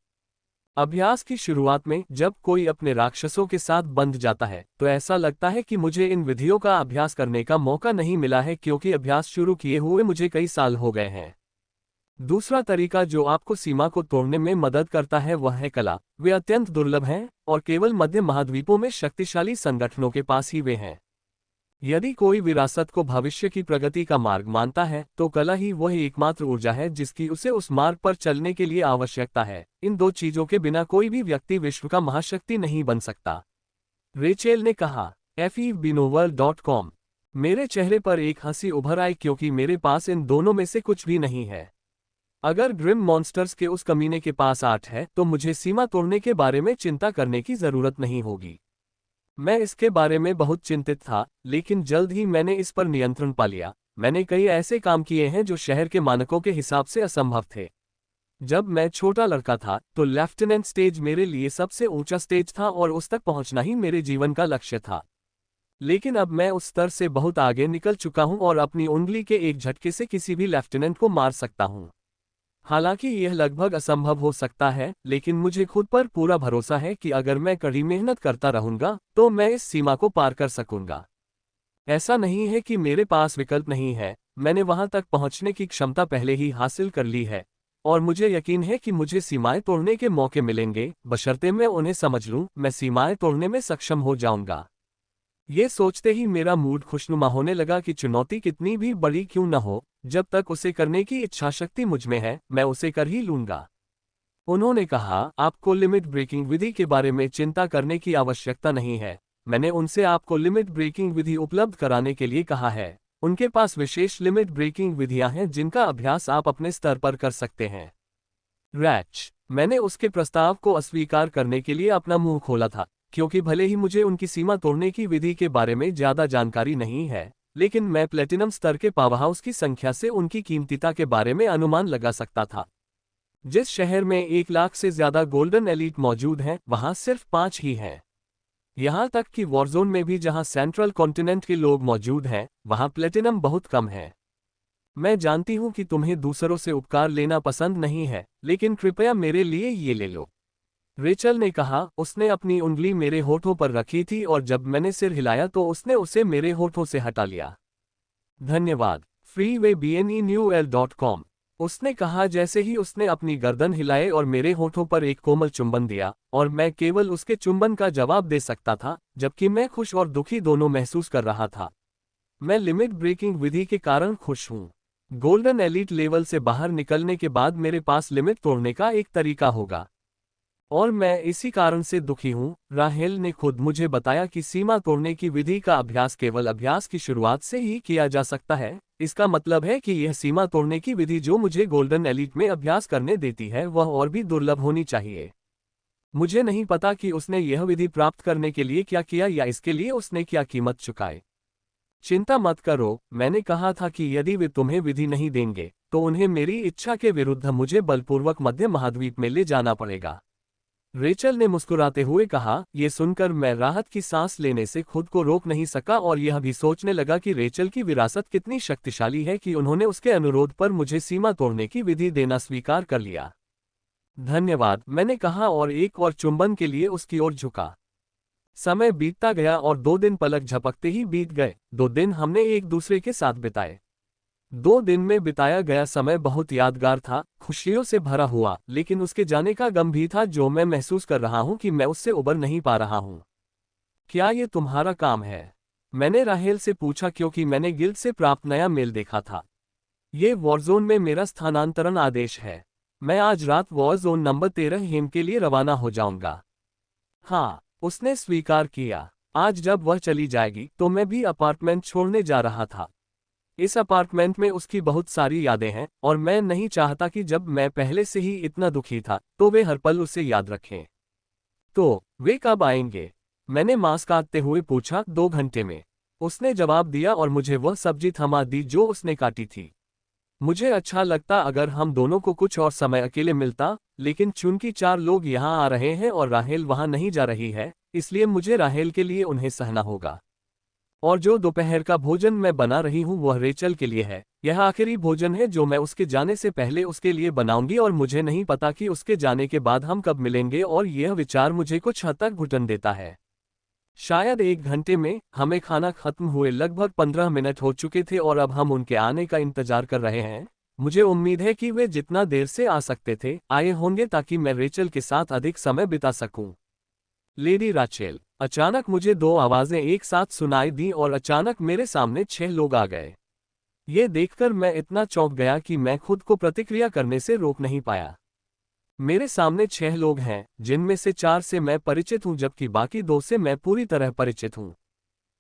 अभ्यास की शुरुआत में जब कोई अपने राक्षसों के साथ बंध जाता है तो ऐसा लगता है कि मुझे इन विधियों का अभ्यास करने का मौका नहीं मिला है, क्योंकि अभ्यास शुरू किए हुए मुझे कई साल हो गए हैं। दूसरा तरीका जो आपको सीमा को तोड़ने में मदद करता है वह है कला। वे अत्यंत दुर्लभ हैं और केवल मध्य महाद्वीपों में शक्तिशाली संगठनों के पास ही वे हैं। यदि कोई विरासत को भविष्य की प्रगति का मार्ग मानता है तो कला ही वह एकमात्र ऊर्जा है जिसकी उसे उस मार्ग पर चलने के लिए आवश्यकता है। इन 2 चीजों के बिना कोई भी व्यक्ति विश्व का महाशक्ति नहीं बन सकता, रेचेल ने कहा। fevbinoworld.com। मेरे चेहरे पर एक हंसी उभर आई, क्योंकि मेरे पास इन दोनों में से कुछ भी नहीं है। अगर ग्रिम मॉन्स्टर्स के उस कमीने के पास 8 है तो मुझे सीमा तोड़ने के बारे में चिंता करने की जरूरत नहीं होगी। मैं इसके बारे में बहुत चिंतित था, लेकिन जल्द ही मैंने इस पर नियंत्रण पा लिया। मैंने कई ऐसे काम किए हैं जो शहर के मानकों के हिसाब से असंभव थे। जब मैं छोटा लड़का था तो लेफ्टिनेंट स्टेज मेरे लिए सबसे ऊंचा स्टेज था और उस तक पहुंचना ही मेरे जीवन का लक्ष्य था। लेकिन अब मैं उस स्तर से बहुत आगे निकल चुका हूं और अपनी उंगली के एक झटके से किसी भी लेफ्टिनेंट को मार सकता हूं। हालांकि यह लगभग असंभव हो सकता है, लेकिन मुझे खुद पर पूरा भरोसा है कि अगर मैं कड़ी मेहनत करता रहूंगा तो मैं इस सीमा को पार कर सकूंगा। ऐसा नहीं है कि मेरे पास विकल्प नहीं है, मैंने वहां तक पहुंचने की क्षमता पहले ही हासिल कर ली है। और मुझे यकीन है कि मुझे सीमाएं तोड़ने के मौके मिलेंगे, बशर्ते मैं उन्हें समझ लूं, मैं सीमाएं तोड़ने में सक्षम हो जाऊंगा। ये सोचते ही मेरा मूड खुशनुमा होने लगा कि चुनौती कितनी भी बड़ी क्यों न हो, जब तक उसे करने की इच्छाशक्ति मुझ में है, मैं उसे कर ही लूंगा। उन्होंने कहा, आपको लिमिट ब्रेकिंग विधि के बारे में चिंता करने की आवश्यकता नहीं है। मैंने उनसे आपको लिमिट ब्रेकिंग विधि उपलब्ध कराने के लिए कहा है। उनके पास विशेष लिमिट ब्रेकिंग विधियां हैं जिनका अभ्यास आप अपने स्तर पर कर सकते हैं। रैच, मैंने उसके प्रस्ताव को अस्वीकार करने के लिए अपना मुंह खोला था, क्योंकि भले ही मुझे उनकी सीमा तोड़ने की विधि के बारे में ज्यादा जानकारी नहीं है, लेकिन मैं प्लेटिनम स्तर के पावरहाउस की संख्या से उनकी कीमतीता के बारे में अनुमान लगा सकता था। जिस शहर में 1 लाख से ज्यादा गोल्डन एलीट मौजूद हैं, वहां सिर्फ 5 ही हैं। यहां तक कि वॉरजोन में भी जहां सेंट्रल कॉन्टिनेंट के लोग मौजूद हैं, वहां प्लेटिनम बहुत कम है। मैं जानती हूं कि तुम्हें दूसरों से उपकार लेना पसंद नहीं है, लेकिन कृपया मेरे लिए ये ले लो। रेचल ने कहा। उसने अपनी उंगली मेरे होठों पर रखी थी और जब मैंने सिर हिलाया तो उसने उसे मेरे होठों से हटा लिया। धन्यवाद। freewaybnenewl.com। उसने कहा जैसे ही उसने अपनी गर्दन हिलाए और मेरे होठों पर एक कोमल चुंबन दिया, और मैं केवल उसके चुंबन का जवाब दे सकता था, जबकि मैं खुश और दुखी दोनों महसूस कर रहा था। मैं लिमिट ब्रेकिंग विधि के कारण खुश हूं। गोल्डन एलीट लेवल से बाहर निकलने के बाद मेरे पास लिमिट तोड़ने का एक तरीका होगा, और मैं इसी कारण से दुखी हूं। राहेल ने खुद मुझे बताया कि सीमा तोड़ने की विधि का अभ्यास केवल अभ्यास की शुरुआत से ही किया जा सकता है। इसका मतलब है कि यह सीमा तोड़ने की विधि जो मुझे गोल्डन एलीट में अभ्यास करने देती है, वह और भी दुर्लभ होनी चाहिए। मुझे नहीं पता कि उसने यह विधि प्राप्त करने के लिए क्या किया या इसके लिए उसने क्या कीमत चुकाई। चिंता मत करो, मैंने कहा था कि यदि वे तुम्हें विधि नहीं देंगे, तो उन्हें मेरी इच्छा के विरुद्ध मुझे बलपूर्वक मध्य महाद्वीप में ले जाना पड़ेगा। रेचल ने मुस्कुराते हुए कहा। यह सुनकर मैं राहत की सांस लेने से खुद को रोक नहीं सका और यह भी सोचने लगा कि रेचल की विरासत कितनी शक्तिशाली है कि उन्होंने उसके अनुरोध पर मुझे सीमा तोड़ने की विधि देना स्वीकार कर लिया। धन्यवाद, मैंने कहा और एक और चुंबन के लिए उसकी ओर झुका। समय बीतता गया और 2 दिन पलक झपकते ही बीत गए। 2 दिन हमने एक दूसरे के साथ बिताए। 2 दिन में बिताया गया समय बहुत यादगार था, खुशियों से भरा हुआ, लेकिन उसके जाने का गम भी था जो मैं महसूस कर रहा हूं कि मैं उससे उबर नहीं पा रहा हूं। क्या ये तुम्हारा काम है? मैंने राहेल से पूछा क्योंकि मैंने गिल्ड से प्राप्त नया मेल देखा था। ये वॉरजोन में मेरा स्थानांतरण आदेश है। मैं आज रात वॉरजोन नंबर 13 हेम के लिए रवाना हो जाऊंगा। हाँ, उसने स्वीकार किया। आज जब वह चली जाएगी तो मैं भी अपार्टमेंट छोड़ने जा रहा था। इस अपार्टमेंट में उसकी बहुत सारी यादें हैं, और मैं नहीं चाहता कि जब मैं पहले से ही इतना दुखी था तो वे हर पल उसे याद रखें। तो वे कब आएंगे? मैंने मांस काटते हुए पूछा। 2 घंटे में, उसने जवाब दिया और मुझे वह सब्जी थमा दी जो उसने काटी थी। मुझे अच्छा लगता अगर हम दोनों को कुछ और समय अकेले मिलता, लेकिन चूंकि 4 लोग यहाँ आ रहे हैं और राहेल वहां नहीं जा रही है, इसलिए मुझे राहेल के लिए उन्हें सहना होगा। और जो दोपहर का भोजन मैं बना रही हूँ वह रेचल के लिए है। यह आखिरी भोजन है जो मैं उसके जाने से पहले उसके लिए बनाऊंगी, और मुझे नहीं पता कि उसके जाने के बाद हम कब मिलेंगे, और यह विचार मुझे कुछ हद तक घुटन देता है। शायद 1 घंटे में। हमें खाना खत्म हुए लगभग 15 मिनट हो चुके थे और अब हम उनके आने का इंतजार कर रहे हैं। मुझे उम्मीद है कि वे जितना देर से आ सकते थे आए होंगे ताकि मैं रेचल के साथ अधिक समय बिता सकूं। Lady Rachel. अचानक मुझे 2 आवाजें एक साथ सुनाई दी और अचानक मेरे सामने 6 लोग आ गए। ये देखकर मैं इतना चौंक गया कि मैं खुद को प्रतिक्रिया करने से रोक नहीं पाया। मेरे सामने 6 लोग हैं, जिनमें से 4 से मैं परिचित हूं जबकि बाकी 2 से मैं पूरी तरह परिचित हूं।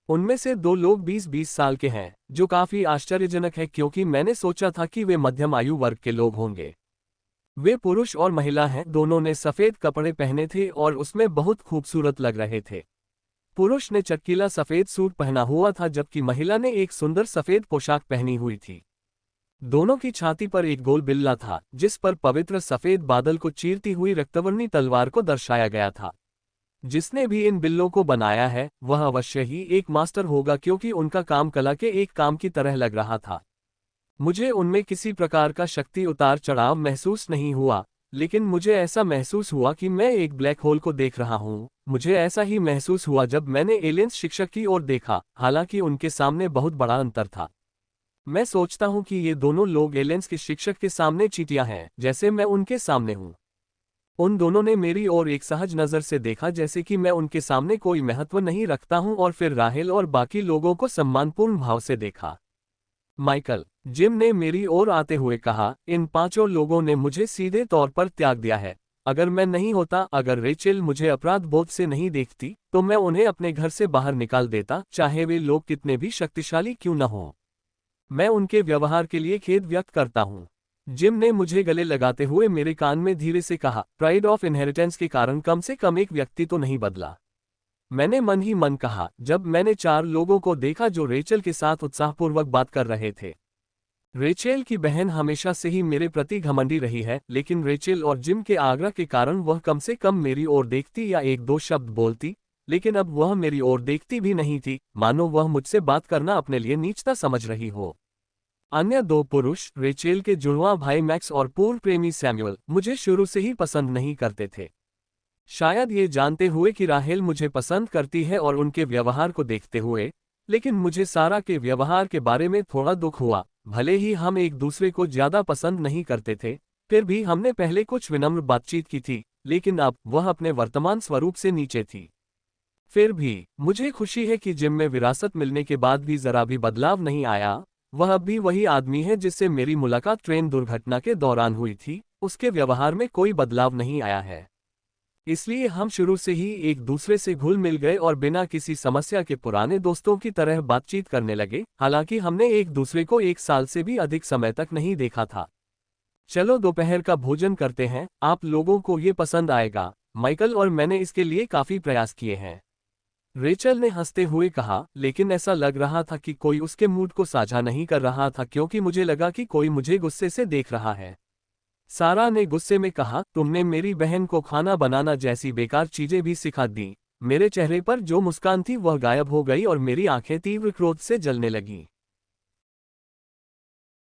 उनमें से 2 लोग 20-20 साल के हैं, जो काफी आश्चर्यजनक है क्योंकि मैंने सोचा था कि वे मध्यम आयु वर्ग के लोग होंगे। वे पुरुष और महिला हैं, दोनों ने सफेद कपड़े पहने थे और उसमें बहुत खूबसूरत लग रहे थे। पुरुष ने चटकीला सफेद सूट पहना हुआ था जबकि महिला ने एक सुंदर सफेद पोशाक पहनी हुई थी। दोनों की छाती पर एक गोल बिल्ला था, जिस पर पवित्र सफेद बादल को चीरती हुई रक्तवर्णी तलवार को दर्शाया गया था। जिसने भी इन बिल्लों को बनाया है वह अवश्य ही एक मास्टर होगा क्योंकि उनका काम कला के एक काम की तरह लग रहा था। मुझे उनमें किसी प्रकार का शक्ति उतार चढ़ाव महसूस नहीं हुआ, लेकिन मुझे ऐसा महसूस हुआ कि मैं एक ब्लैक होल को देख रहा हूँ। मुझे ऐसा ही महसूस हुआ जब मैंने एलियंस शिक्षक की ओर देखा, हालांकि उनके सामने बहुत बड़ा अंतर था। मैं सोचता हूँ कि ये दोनों लोग एलियंस के शिक्षक के सामने चींटियां हैं, जैसे मैं उनके सामने हूँ। उन दोनों ने मेरी ओर एक सहज नज़र से देखा, जैसे कि मैं उनके सामने कोई महत्व नहीं रखता हूँ, और फिर राहेल और बाकी लोगों को सम्मानपूर्ण भाव से देखा। माइकल, जिम ने मेरी ओर आते हुए कहा, इन पांचों लोगों ने मुझे सीधे तौर पर त्याग दिया है। अगर मैं नहीं होता, अगर रेचेल मुझे अपराध बोध से नहीं देखती, तो मैं उन्हें अपने घर से बाहर निकाल देता, चाहे वे लोग कितने भी शक्तिशाली क्यों न हों। मैं उनके व्यवहार के लिए खेद व्यक्त करता हूँ। जिम ने मुझे गले लगाते हुए मेरे कान में धीरे से कहा, प्राइड ऑफ इनहेरिटेंस के कारण कम से कम एक व्यक्ति तो नहीं बदला। मैंने मन ही मन कहा, जब मैंने 4 लोगों को देखा जो रेचल के साथ उत्साहपूर्वक बात कर रहे थे। रेचेल की बहन हमेशा से ही मेरे प्रति घमंडी रही है, लेकिन रेचेल और जिम के आग्रह के कारण वह कम से कम मेरी ओर देखती या एक दो शब्द बोलती, लेकिन अब वह मेरी ओर देखती भी नहीं थी, मानो वह मुझसे बात करना अपने लिए नीचता समझ रही हो। अन्य 2 पुरुष, रेचेल के जुड़वां भाई मैक्स और पूर्व प्रेमी सैमुअल, मुझे शुरू से ही पसंद नहीं करते थे। शायद ये जानते हुए कि राहेल मुझे पसंद करती है और उनके व्यवहार को देखते हुए, लेकिन मुझे सारा के व्यवहार के बारे में थोड़ा दुख हुआ। भले ही हम एक दूसरे को ज्यादा पसंद नहीं करते थे, फिर भी हमने पहले कुछ विनम्र बातचीत की थी, लेकिन अब वह अपने वर्तमान स्वरूप से नीचे थी। फिर भी मुझे खुशी है कि जिम में विरासत मिलने के बाद भी जरा भी बदलाव नहीं आया। वह अब भी वही आदमी है जिससे मेरी मुलाकात ट्रेन दुर्घटना के दौरान हुई थी, उसके व्यवहार में कोई बदलाव नहीं आया है। इसलिए हम शुरू से ही एक दूसरे से घुल मिल गए और बिना किसी समस्या के पुराने दोस्तों की तरह बातचीत करने लगे, हालांकि हमने एक दूसरे को 1 साल से भी अधिक समय तक नहीं देखा था। चलो दोपहर का भोजन करते हैं, आप लोगों को ये पसंद आएगा। माइकल और मैंने इसके लिए काफी प्रयास किए हैं। रेचल ने हंसते हुए कहा, लेकिन ऐसा लग रहा था कि कोई उसके मूड को साझा नहीं कर रहा था, क्योंकि मुझे लगा कि कोई मुझे गुस्से से देख रहा है। सारा ने गुस्से में कहा, तुमने मेरी बहन को खाना बनाना जैसी बेकार चीजें भी सिखा दी। मेरे चेहरे पर जो मुस्कान थी वह गायब हो गई और मेरी आंखें तीव्र क्रोध से जलने लगीं।